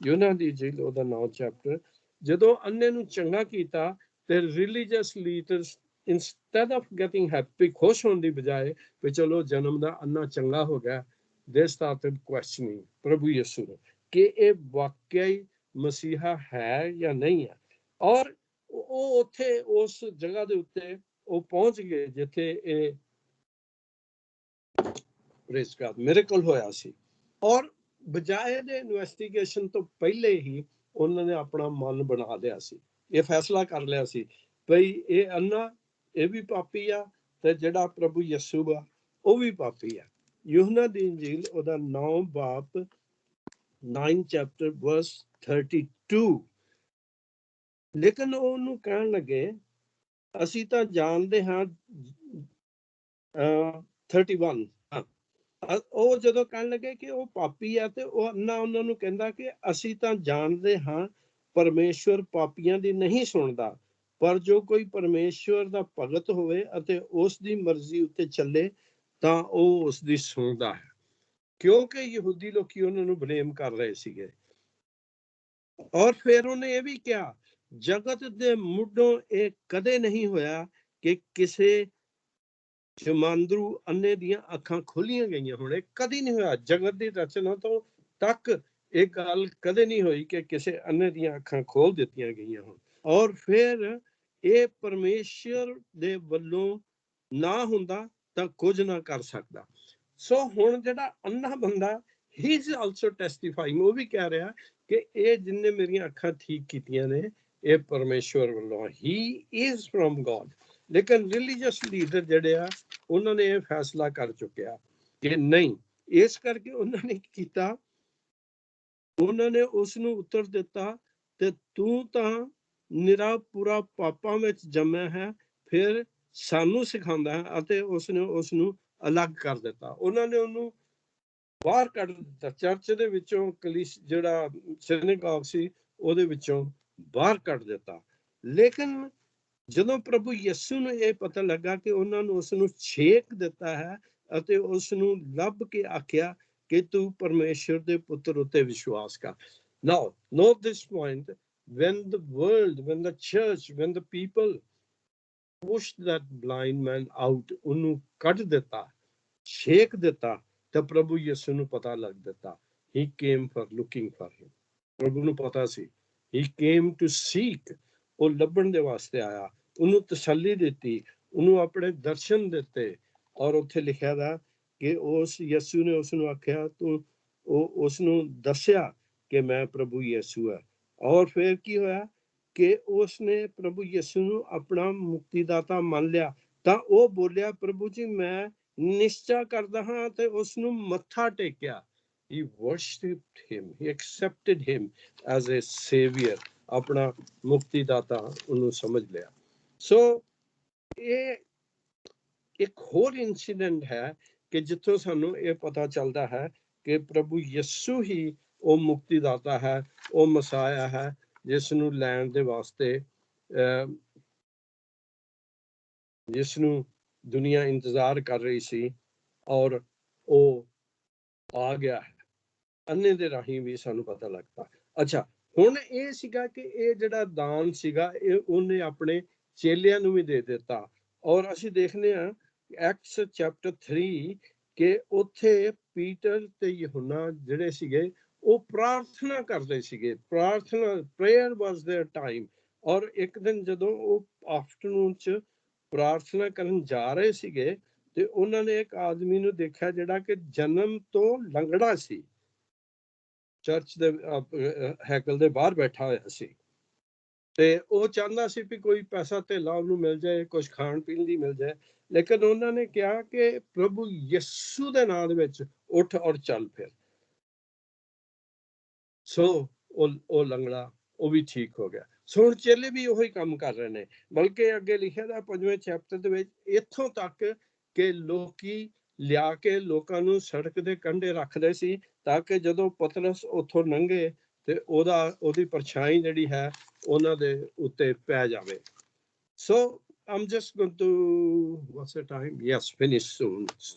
ਯੂਹੰਨਾ ਦੀ ਇੰਜੀਲ ਉਹਦਾ 9 ਚੈਪਟਰ। ਜਦੋਂ ਅੰਨੇ ਨੂੰ ਚੰਗਾ ਕੀਤਾ ਤੇ religious leaders instead of getting happy, ਖੁਸ਼ ਹੋਣ ਦੀ ਬਜਾਏ ਵੀ ਚਲੋ ਜਨਮ ਦਾ ਅੰਨਾ ਚੰਗਾ ਹੋ ਗਿਆ, they started questioning ਪ੍ਰਭੂ ਯਿਸੂ ਨੂੰ ਕਿ ਇਹ ਵਾਕਈ ਮਸੀਹਾ ਹੈ ਜਾਂ ਨਹੀਂ ਹੈ। ਔਰ ਉਹ ਉੱਥੇ ਉਸ ਜਗ੍ਹਾ ਦੇ ਉੱਤੇ ਉਹ ਪਹੁੰਚ ਗਏ ਜਿੱਥੇ ਇਹ ਪ੍ਰੇਜ਼ ਗॉड ਮਿਰੇਕਲ ਹੋਇਆ ਸੀ। ਔਰ ਬਜਾਏ ਦੇ ਇਨਵੈਸਟੀਗੇਸ਼ਨ ਤੋਂ ਪਹਿਲੇ ਹੀ ਉਹਨਾਂ ਨੇ ਆਪਣਾ ਮਨ ਬਣਾ ਲਿਆ ਸੀ, ਇਹ ਫੈਸਲਾ ਕਰ ਲਿਆ ਸੀ ਬਈ ਇਹ ਅੰਨਾ ਇਹ ਵੀ ਪਾਪੀ ਆ ਤੇ ਜਿਹੜਾ ਪ੍ਰਭੂ ਯਿਸੂ ਆ ਉਹ ਵੀ ਪਾਪੀ ਆ। ਯੂਹੰਨਾ ਦੀ ਇੰਜੀਲ ਉਹਦਾ 9 ਬਾਪ 9 ਚੈਪਟਰ ਵਰਸ 32। ਲੇਕਿਨ ਉਹਨੂੰ ਕਹਿਣ ਲੱਗੇ ਅਸੀਂ ਤਾਂ ਜਾਣਦੇ ਹਾਂ 31। ਉਹ ਜਦੋਂ ਕਹਿਣ ਲੱਗੇ ਕਿ ਉਹ ਪਾਪੀ ਆ ਤੇ ਉਹ ਅੰਨਾ ਉਹਨਾਂ ਨੂੰ ਕਹਿੰਦਾ ਕਿ ਅਸੀਂ ਤਾਂ ਜਾਣਦੇ ਹਾਂ ਪਰਮੇਸ਼ਵਰ ਪਾਪੀਆਂ ਦੀ ਨਹੀਂ ਸੁਣਦਾ, ਪਰ ਜੋ ਕੋਈ ਪਰਮੇਸ਼ਵਰ ਦਾ ਭਗਤ ਹੋਵੇ ਅਤੇ ਉਸ ਦੀ ਮਰਜ਼ੀ ਉੱਤੇ ਚੱਲੇ ਤਾਂ ਉਹ ਉਸ ਦੀ ਸੁਣਦਾ ਹੈ। ਕਿਉਂਕਿ ਯਹੂਦੀ ਲੋਕੀ ਉਹਨਾਂ ਨੂੰ ਬਲੇਮ ਕਰ ਰਹੇ ਸੀਗੇ। ਔਰ ਫਿਰ ਉਹਨੇ ਇਹ ਵੀ ਕਿਹਾ ਜਗਤ ਦੇ ਮੁੱਢੋਂ ਇਹ ਕਦੇ ਨਹੀਂ ਹੋਇਆ ਕਿ ਕਿਸੇ ਜਮਾਂਦਰੂ ਅੰਨੇ ਦੀਆਂ ਅੱਖਾਂ ਖੋਲੀਆਂ ਗਈਆਂ। ਹੁਣ ਇਹ ਕਦੀ ਨਹੀਂ ਹੋਇਆ ਜਗਤ ਦੀ ਰਚਨਾ ਤੋਂ ਤੱਕ, ਇਹ ਗੱਲ ਕਦੇ ਨਹੀਂ ਹੋਈ ਕਿ ਕਿਸੇ ਅੰਨੇ ਦੀਆਂ ਅੱਖਾਂ ਖੋਲ ਦਿੱਤੀਆਂ ਗਈਆਂ ਹੋਣ। ਔਰ ਫਿਰ ਇਹ ਪਰਮੇਸ਼ਰ ਦੇ ਵੱਲੋਂ ਨਾ ਹੁੰਦਾ ਤਾਂ ਕੁਝ ਨਾ ਕਰ ਸਕਦਾ। ਸੋ ਹੁਣ ਜਿਹੜਾ ਅੰਨਾ ਬੰਦਾ, ਹੀ ਇਜ਼ ਆਲਸੋ ਟੈਸਟੀਫਾਈਂਗ, ਉਹ ਵੀ ਕਹਿ ਰਿਹਾ ਕਿ ਇਹ ਜਿੰਨੇ ਮੇਰੀਆਂ ਅੱਖਾਂ ਠੀਕ ਕੀਤੀਆਂ ਨੇ ਇਹ ਪਰਮੇਸ਼ਵਰ ਵੱਲੋਂ, ਹੀ ਇਜ਼ ਫਰੋਮ ਗੋਡ। ਲੇਕਿਨ ਰਿਲੀਜੀਅਸ ਲੀਡਰ ਜਿਹੜੇ ਆ ਉਹਨਾਂ ਨੇ ਇਹ ਫੈਸਲਾ ਕਰ ਚੁੱਕਿਆ ਕਿ ਨਹੀਂ। ਇਸ ਕਰਕੇ ਉਹਨਾਂ ਨੇ ਕੀ ਕੀਤਾ, ਉਹਨਾਂ ਨੇ ਉਸ ਨੂੰ ਉੱਤਰ ਦਿੱਤਾ ਤੇ ਤੂੰ ਤਾਂ ਨਿਰਾ ਪੂਰਾ ਪਾਪਾਂ ਵਿੱਚ ਜੰਮਿਆ ਹੈ, ਫਿਰ ਸਾਨੂੰ ਸਿਖਾਉਂਦਾ ਹੈ। ਅਤੇ ਉਸਨੇ ਉਸ ਨੂੰ ਅਲੱਗ ਕਰ ਦਿੱਤਾ। ਉਹਨਾਂ ਨੇ ਉਹਨੂੰ ਬਾਹਰ ਕੱਢ ਦਿੱਤਾ ਚਰਚ ਦੇ ਵਿੱਚੋਂ, ਕਲੀਸ ਜਿਹੜਾ ਸਿਨੇਗੋਗ ਸੀ ਉਹਦੇ ਵਿੱਚੋਂ ਬਾਹਰ ਕੱਢ ਦਿੱਤਾ। ਲੇਕਿਨ ਜਦੋਂ ਪ੍ਰਭੂ ਯਿਸੂ ਨੂੰ ਇਹ ਪਤਾ ਲੱਗਾ ਕਿ ਉਹਨਾਂ ਨੂੰ ਉਸ ਨੂੰ ਛੇਕ ਦਿੱਤਾ ਹੈ ਅਤੇ ਉਸ ਨੂੰ ਲੱਭ ਕੇ ਆਖਿਆ ਕਿ ਤੂੰ ਪਰਮੇਸ਼ਰ ਦੇ ਪੁੱਤਰ ਉੱਤੇ ਵਿਸ਼ਵਾਸ ਕਰ। Now, note this point, when the world, when the church, when the people pushed that blind man out, ਉਹਨੂੰ ਕੱਢ ਦਿੱਤਾ, ਛੇਕ ਦਿੱਤਾ, ਤਾਂ ਪ੍ਰਭੂ ਯਿਸੂ ਨੂੰ ਪਤਾ ਲੱਗ ਦਿੱਤਾ, he came for looking for him। ਪ੍ਰਭੂ ਨੂੰ ਪਤਾ ਸੀ, he came to seek, ਉਹ ਲੱਭਣ ਦੇ ਵਾਸਤੇ ਆਇਆ। ਉਹਨੂੰ ਤਸੱਲੀ ਦਿੱਤੀ, ਉਹਨੂੰ ਆਪਣੇ ਦਰਸ਼ਨ ਦਿੱਤੇ। ਔਰ ਉੱਥੇ ਲਿਖਿਆ ਦਾ ਕਿ ਉਸ ਯਿਸੂ ਨੇ ਉਸ ਨੂੰ ਆਖਿਆ, ਤੂੰ ਉਸ ਨੂੰ ਦੱਸਿਆ ਕਿ ਮੈਂ ਪ੍ਰਭੂ ਯਿਸੂ ਹੈ। ਔਰ ਫਿਰ ਕੀ ਹੋਇਆ ਕਿ ਉਸਨੇ ਪ੍ਰਭੂ ਯਿਸੂ ਨੂੰ ਆਪਣਾ ਮੁਕਤੀਦਾਤਾ ਮੰਨ ਲਿਆ। ਤਾਂ ਉਹ ਬੋਲਿਆ, ਪ੍ਰਭੂ ਜੀ ਮੈਂ ਨਿਸ਼ਚਾ ਕਰਦਾ ਹਾਂ, ਤੇ ਉਸ ਨੂੰ ਮੱਥਾ ਟੇਕਿਆ। He worshipped him, he accepted him as a savior, ਆਪਣਾ ਮੁਕਤੀਦਾਤਾ ਉਹਨੂੰ ਸਮਝ ਲਿਆ। ਸੋ ਇਹ ਇੱਕ ਹੋਰ ਇਨਸੀਡੈਂਟ ਹੈ ਕਿ ਜਿੱਥੋਂ ਸਾਨੂੰ ਇਹ ਪਤਾ ਚੱਲਦਾ ਹੈ ਕਿ ਪ੍ਰਭੂ ਯਿਸੂ ਹੀ ਉਹ ਮੁਕਤੀਦਾਤਾ ਹੈ, ਉਹ ਮਸਾਇਆ ਹੈ, ਜਿਸ ਨੂੰ ਲੈਣ ਦੇ ਵਾਸਤੇ ਜਿਸ ਨੂੰ ਦੁਨੀਆ ਇੰਤਜ਼ਾਰ ਕਰ ਰਹੀ ਸੀ, ਔਰ ਉਹ ਆ ਗਿਆ ਹੈ। ਅੰਨੇ ਦੇ ਰਾਹੀਂ ਵੀ ਸਾਨੂੰ ਪਤਾ ਲੱਗਦਾ। ਅੱਛਾ, ਹੁਣ ਇਹ ਸੀਗਾ ਕਿ ਇਹ ਜਿਹੜਾ ਦਾਨ ਸੀਗਾ ਇਹ ਉਹਨੇ ਆਪਣੇ ਚੇਲਿਆਂ ਨੂੰ ਵੀ ਦੇ ਦਿੱਤਾ। ਔਰ ਅਸੀਂ ਦੇਖਦੇ ਹਾਂ ਐਕਟਸ ਚੈਪਟਰ 3 ਕਿ ਉੱਥੇ ਪੀਟਰ ਤੇ ਯਹੂਨਾ ਜਿਹੜੇ ਸੀਗੇ ਉਹ ਪ੍ਰਾਰਥਨਾ ਕਰਦੇ ਸੀਗੇ। ਪ੍ਰਾਰਥਨਾ, ਪ੍ਰੇਅਰ ਵਾਸ देयर ਟਾਈਮ। ਔਰ ਇੱਕ ਦਿਨ ਜਦੋਂ ਉਹ ਆਫਟਰਨੂਨ 'ਚ ਪ੍ਰਾਰਥਨਾ ਕਰਨ ਜਾ ਰਹੇ ਸੀਗੇ ਤੇ ਉਹਨਾਂ ਨੇ ਇੱਕ ਆਦਮੀ ਨੂੰ ਦੇਖਿਆ ਜਿਹੜਾ ਕਿ ਜਨਮ ਤੋਂ ਲੰਗੜਾ ਸੀ, ਚਰਚ ਦੇ ਹੈਕਲ ਦੇ ਬਾਹਰ ਬੈਠਾ ਹੋਇਆ ਸੀ। ਤੇ ਉਹ ਚਾਹੁੰਦਾ ਸੀ ਵੀ ਕੋਈ ਪੈਸਾ ਧੇਲਾ ਉਹਨੂੰ ਮਿਲ ਜਾਏ, ਕੁਝ ਖਾਣ ਪੀਣ ਲਈ ਮਿਲ ਜਾਏ। ਲੇਕਿਨ ਉਹਨਾਂ ਨੇ ਕਿਹਾ ਕਿ ਪ੍ਰਭੂ ਯਿਸੂ ਦੇ ਨਾਮ ਦੇ ਵਿੱਚ ਉੱਠ ਔਰ ਚੱਲ ਫਿਰ। ਸੋ ਉਹ ਲੰਗੜਾ ਉਹ ਵੀ ਠੀਕ ਹੋ ਗਿਆ। ਸੋ ਹੁਣ ਚੇਲੇ ਵੀ ਉਹੀ ਕੰਮ ਕਰ ਰਹੇ ਨੇ। ਬਲਕਿ ਅੱਗੇ ਲਿਖਿਆ ਦਾ 5ਵੇਂ ਚੈਪਟਰ ਦੇ ਵਿੱਚ ਇੱਥੋਂ ਤੱਕ ਕਿ ਲੋਕੀ ਲਿਆ ਕੇ ਲੋਕਾਂ ਨੂੰ ਸੜਕ ਦੇ ਕੰਢੇ ਰੱਖਦੇ ਸੀ ਤਾਂ ਕਿ ਜਦੋਂ ਪਤਰਸ ਉੱਥੋਂ ਲੰਘੇ ਤੇ ਉਹਦੀ ਪਰਛਾਈ ਜਿਹੜੀ ਹੈ ਉਹਨਾਂ ਦੇ ਉੱਤੇ ਪੈ ਜਾਵੇ। ਸੋ I'm just going to, what's the time? Yes, finish soon.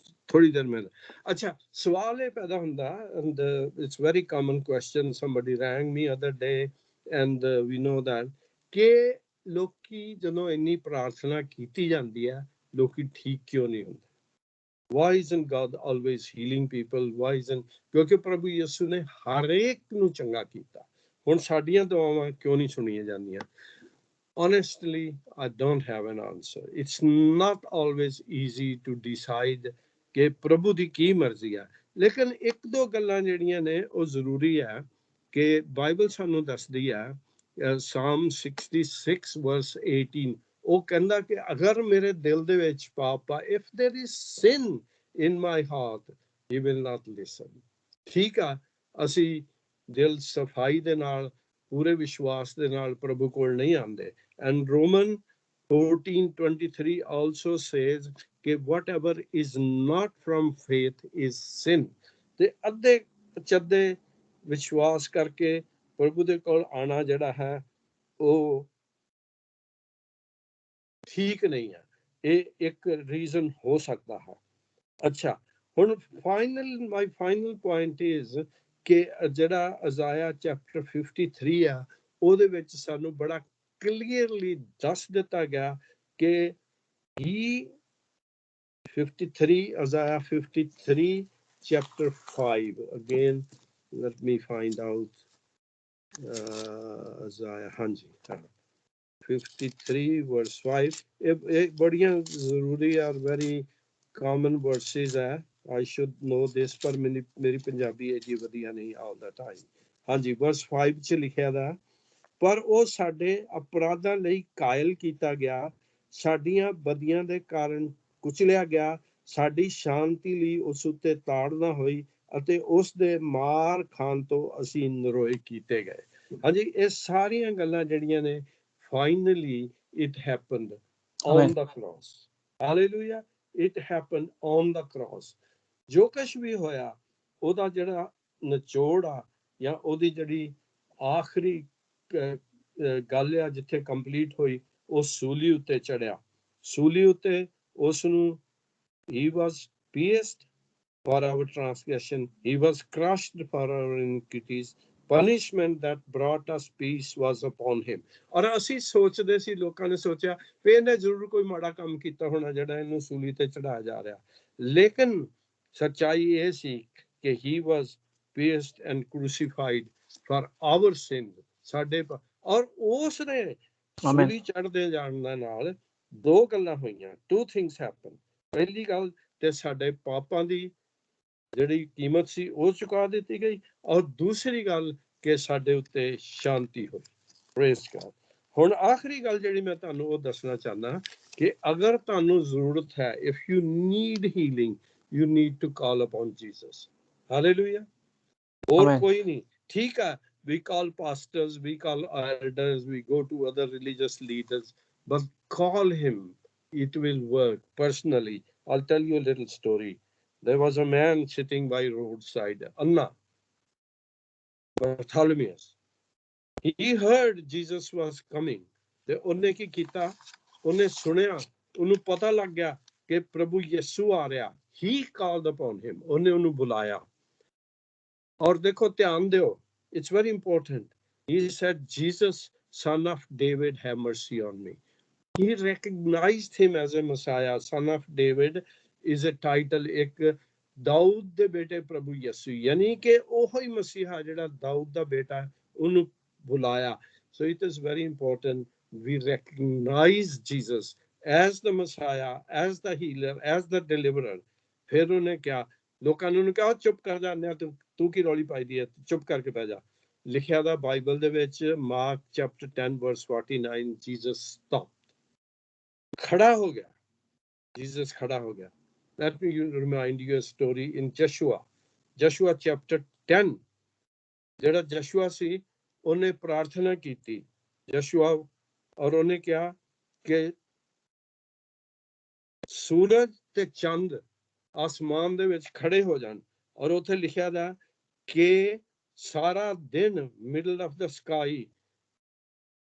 ਥੋੜੀ ਦੇਰ ਮੈਂ। ਅੱਛਾ, ਸਵਾਲ ਇਹ ਪੈਦਾ ਹੁੰਦਾ, and it's very common question, somebody rang me other day and we know that ਕਿ ਲੋਕੀ ਜਦੋਂ ਇੰਨੀ ਪ੍ਰਾਰਥਨਾ ਕੀਤੀ ਜਾਂਦੀ ਹੈ ਲੋਕੀ ਠੀਕ ਕਿਉਂ ਨਹੀਂ ਹੁੰਦੇ? Why isn't God always healing people? Why isn't, ਕਿਉਂਕਿ ਪ੍ਰਭੂ ਯਿਸੂ ਨੇ ਹਰ ਇੱਕ ਨੂੰ ਚੰਗਾ ਕੀਤਾ। ਹੁਣ ਸਾਡੀਆਂ ਦੁਆਵਾਂ ਕਿਉਂ ਨਹੀਂ ਸੁਣੀਆਂ ਜਾਂਦੀਆਂ? Honestly, I don't have an answer. It's not always easy to decide ਕਿ ਪ੍ਰਭੂ ਦੀ ਕੀ ਮਰਜ਼ੀ ਹੈ। ਲੇਕਿਨ ਇੱਕ ਦੋ ਗੱਲਾਂ ਜਿਹੜੀਆਂ ਨੇ ਉਹ ਜ਼ਰੂਰੀ ਹੈ ਕਿ ਬਾਈਬਲ ਸਾਨੂੰ ਦੱਸਦੀ ਹੈ। Psalm 66 verse 18 ਉਹ ਕਹਿੰਦਾ ਕਿ ਅਗਰ ਮੇਰੇ ਦਿਲ ਦੇ ਵਿੱਚ ਪਾਪ ਆ, if there is sin in my heart, he will not listen। ਠੀਕ ਆ, ਅਸੀਂ ਦਿਲ ਸਫਾਈ ਦੇ ਨਾਲ ਪੂਰੇ ਵਿਸ਼ਵਾਸ ਦੇ ਨਾਲ ਪ੍ਰਭੂ ਕੋਲ ਨਹੀਂ ਆਉਂਦੇ। And Roman 14:23 also says ਕਿ whatever is not from faith is sin। ਤੇ ਅੱਧੇ ਚੱਦੇ ਵਿਸ਼ਵਾਸ ਕਰਕੇ ਪ੍ਰਭੂ ਦੇ ਕੋਲ ਆਣਾ ਜਿਹੜਾ ਹੈ ਉਹ ਠੀਕ ਨਹੀਂ ਹੈ। ਇਹ ਇੱਕ ਰੀਜ਼ਨ ਹੋ ਸਕਦਾ ਹੈ। ਅੱਛਾ, ਹੁਣ ਮਾਈ ਫਾਈਨਲ ਪੁਆਇੰਟ ਇਜ਼ ਕਿ ਜਿਹੜਾ ਅਜ਼ਾਇਆ ਚੈਪਟਰ 53 ਆ ਉਹਦੇ ਵਿੱਚ ਸਾਨੂੰ ਬੜਾ ਕਲੀਅਰਲੀ ਦੱਸ ਦਿੱਤਾ ਗਿਆ ਕਿ he 53, Isaiah 53, chapter 5. Again, let me find out. Isaiah, ਹਾਂਜੀ, 53 verse 5. ਇਹ ਬੜੀਆਂ ਜ਼ਰੂਰੀ ਔਰ very common verses ਹੈ. I should know this, ਪਰ ਮੇਰੀ ਪੰਜਾਬੀ ਇੰਨੀ ਵਧੀਆ ਨਹੀਂ all the time. ਹਾਂਜੀ, verse 5 ਚ ਲਿਖਿਆ ਦਾ, ਪਰ ਉਹ ਸਾਡੇ ਅਪਰਾਧਾਂ ਲਈ ਕਾਇਲ ਕੀਤਾ ਗਿਆ, ਸਾਡੀਆਂ ਬਦੀਆਂ ਦੇ ਕਾਰਨ ਕੁਚਲਿਆ ਗਿਆ, ਸਾਡੀ ਸ਼ਾਂਤੀ ਲਈ ਉਸ ਉੱਤੇ ਤਾੜ ਨਾ ਹੋਈ ਅਤੇ ਉਸ ਦੇ ਮਾਰ ਖਾਣ ਤੋਂ ਅਸੀਂ ਨਰੋਏ ਕੀਤੇ ਗਏ। ਹਾਂਜੀ, ਇਹ ਸਾਰੀਆਂ ਗੱਲਾਂ ਜਿਹੜੀਆਂ ਨੇ finally it happened on the cross. Hallelujah, it happened on the cross. ਜੋ ਕੁਛ ਵੀ ਹੋਇਆ ਉਹਦਾ ਜਿਹੜਾ ਨਿਚੋੜ ਆ ਜਾਂ ਉਹਦੀ ਜਿਹੜੀ ਆਖਰੀ ਗੱਲ ਆ ਜਿੱਥੇ ਕੰਪਲੀਟ ਹੋਈ, ਉਹ ਸੂਲੀ ਉੱਤੇ ਚੜਿਆ। ਸੂਲੀ ਉੱਤੇ ਉਸ ਨੂੰ he was pierced for our transgression, he was crushed for our iniquities, punishment that brought us peace was upon him. ਔਰ ਅਸੀਂ ਸੋਚਦੇ ਸੀ, ਲੋਕਾਂ ਨੇ ਸੋਚਿਆ ਵੀ ਇਹਨੇ ਜ਼ਰੂਰ ਕੋਈ ਮਾੜਾ ਕੰਮ ਕੀਤਾ ਹੋਣਾ ਜਿਹੜਾ ਇਹਨੂੰ ਸੂਲੀ ਤੇ ਚੜਾਇਆ ਜਾ ਰਿਹਾ, ਲੇਕਿਨ ਸੱਚਾਈ ਇਹ ਸੀ ਕਿ he was pierced and crucified for our sin, ਸਾਡੇ ਔਰ ਉਸ ਨੇ ਸੂਲੀ ਚੜ੍ਹਦੇ ਜਾਣ ਦੇ ਨਾਲ ਦੋ ਗੱਲਾਂ ਹੋਈਆਂ, two things happen. ਪਹਿਲੀ ਗੱਲ ਤੇ ਸਾਡੇ ਪਾਪਾਂ ਦੀ ਜਿਹੜੀ ਕੀਮਤ ਸੀ ਉਹ ਚੁਕਾ ਦਿੱਤੀ ਗਈ, ਔਰ ਦੂਸਰੀ ਗੱਲ ਕਿ ਸਾਡੇ ਉੱਤੇ ਸ਼ਾਂਤੀ ਹੋਈ। Praise god. ਹੁਣ ਆਖਰੀ ਗੱਲ ਜਿਹੜੀ ਮੈਂ ਤੁਹਾਨੂੰ ਉਹ ਦੱਸਣਾ ਚਾਹੁੰਦਾ ਕਿ ਅਗਰ ਤੁਹਾਨੂੰ ਜ਼ਰੂਰਤ ਹੈ, if you need healing, you need to call upon Jesus. Hallelujah. ਹੋਰ ਕੋਈ ਨਹੀਂ, ਠੀਕ ਹੈ, we call pastors, we call elders, we go to other religious leaders, but call him, it will work personally. I'll tell you a little story. There was a man sitting by roadside, Anna, Bartholomew. He heard Jesus was coming. ਤੇ ਉਹਨੇ ਕੀ ਕੀਤਾ, ਉਹਨੇ ਸੁਣਿਆ, ਉਹਨੂੰ ਪਤਾ ਲੱਗ ਗਿਆ ਕਿ ਪ੍ਰਭੂ ਯਿਸੂ ਆ ਰਿਹਾ। He called upon him, ਉਹਨੇ ਉਹਨੂੰ ਬੁਲਾਇਆ। ਔਰ ਦੇਖੋ ਧਿਆਨ ਦਿਓ, it's very important. He said, Jesus, son of David, have mercy on me. He recognized him as a Messiah. Son of David is a title. ਇੱਕ ਦਾਊਦ ਦੇ ਬੇਟੇ ਪ੍ਰਭੂ ਯਿਸੂ, ਯਾਨੀ ਕਿ ਉਹੀ ਮਸੀਹਾ ਜਿਹੜਾ ਦਾਊਦ ਦਾ ਬੇਟਾ, ਉਹਨੂੰ ਬੁਲਾਇਆ। So it is very important we recognize Jesus as the Messiah, as the healer, as the deliverer. ਫਿਰ ਉਹਨੇ ਕਿਹਾ, ਲੋਕਾਂ ਨੇ ਉਹਨੂੰ ਕਿਹਾ ਚੁੱਪ ਕਰ ਜਾ, ਤੂੰ ਕੀ ਰੌਲੀ ਪਾਈ ਦੀ ਹੈ, ਚੁੱਪ ਕਰਕੇ ਬਹਿ ਜਾ। ਲਿਖਿਆ ਦਾ ਬਾਈਬਲ ਦੇ ਵਿੱਚ mark chapter 10 verse 49, Jesus stopped. ਖੜਾ ਹੋ ਗਿਆ, Jesus ਖੜਾ ਹੋ ਗਿਆ। Let me remind you a story in Joshua chapter 10. ਜਿਹੜਾ ਜਸ਼ੂਆ ਸੀ, ਉਹਨੇ ਪ੍ਰਾਰਥਨਾ ਕੀਤੀ, ਜਸ਼ੂਆ, ਔਰ ਉਹਨੇ ਕਿਹਾ ਕਿ ਸੂਰਜ ਤੇ ਚੰਦ ਆਸਮਾਨ ਦੇ ਵਿੱਚ ਖੜੇ ਹੋ ਜਾਣ, ਔਰ ਉੱਥੇ ਲਿਖਿਆ ਦਾ ਕਿ ਸਾਰਾ ਦਿਨ middle of the sky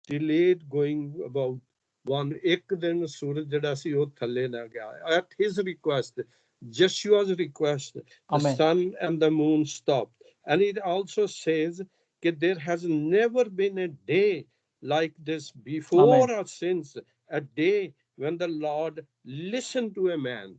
delayed going about one, ਇੱਕ ਦਿਨ ਸੂਰਜ ਜਿਹੜਾ ਸੀ ਉਹ ਥੱਲੇ ਨਾ ਗਿਆ। At his request, Joshua's request, the sun and the moon stopped. And it also says that there has never been a day like this before or since, a day when the Lord listened to a man.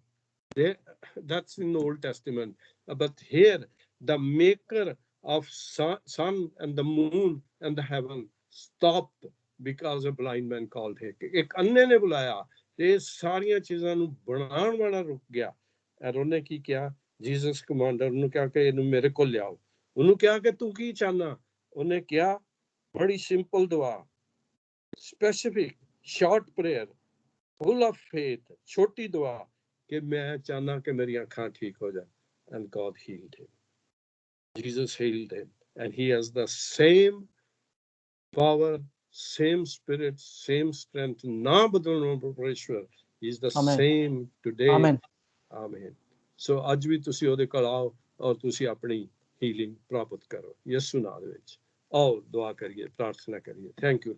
That's in the Old Testament. But here, the maker of sun and the moon and the heaven stopped because a blind man called him. ਇੱਕ ਅੰਨੇ ਨੇ ਬੁਲਾਇਆ ਤੇ ਸਾਰੀਆਂ ਚੀਜ਼ਾਂ ਨੂੰ ਬਣਾਉਣ ਵਾਲਾ ਰੁਕ ਗਿਆ। ਔਰ ਉਹਨੇ ਕੀ ਕਿਹਾ, ਜੀਸਸ ਕਮਾਂਡਰ ਨੂੰ ਕਿਹਾ ਕਿ ਇਹਨੂੰ ਮੇਰੇ ਕੋਲ ਲਿਆਓ। ਉਹਨੂੰ ਕਿਹਾ ਕਿ ਤੂੰ ਕੀ ਚਾਹਨਾ, ਉਹਨੇ ਕਿਹਾ ਬੜੀ ਸਿੰਪਲ ਦੁਆ, specific short prayer, full of faith, ਛੋਟੀ ਦੁਆ ਕਿ ਮੈਂ ਚਾਹਨਾ ਕਿ ਮੇਰੀਆਂ ਅੱਖਾਂ ਠੀਕ ਹੋ ਜਾਣ। And God healed him. Jesus healed him. And he has the same power, same spirit, same strength. ਨਾ ਬਦਲਣਾ ਪਰਮੇਸ਼ਵਰ, he is the same today. Amen. Amen. So ਅੱਜ ਵੀ ਤੁਸੀਂ ਉਹਦੇ ਕੋਲ ਆਓ ਔਰ ਤੁਸੀਂ ਆਪਣੀ ਹੀਲਿੰਗ ਪ੍ਰਾਪਤ ਕਰੋ ਯਿਸੂ ਨਾਮ ਵਿੱਚ। ਆਓ ਦੁਆ ਕਰੀਏ, ਪ੍ਰਾਰਥਨਾ ਕਰੀਏ। Thank you.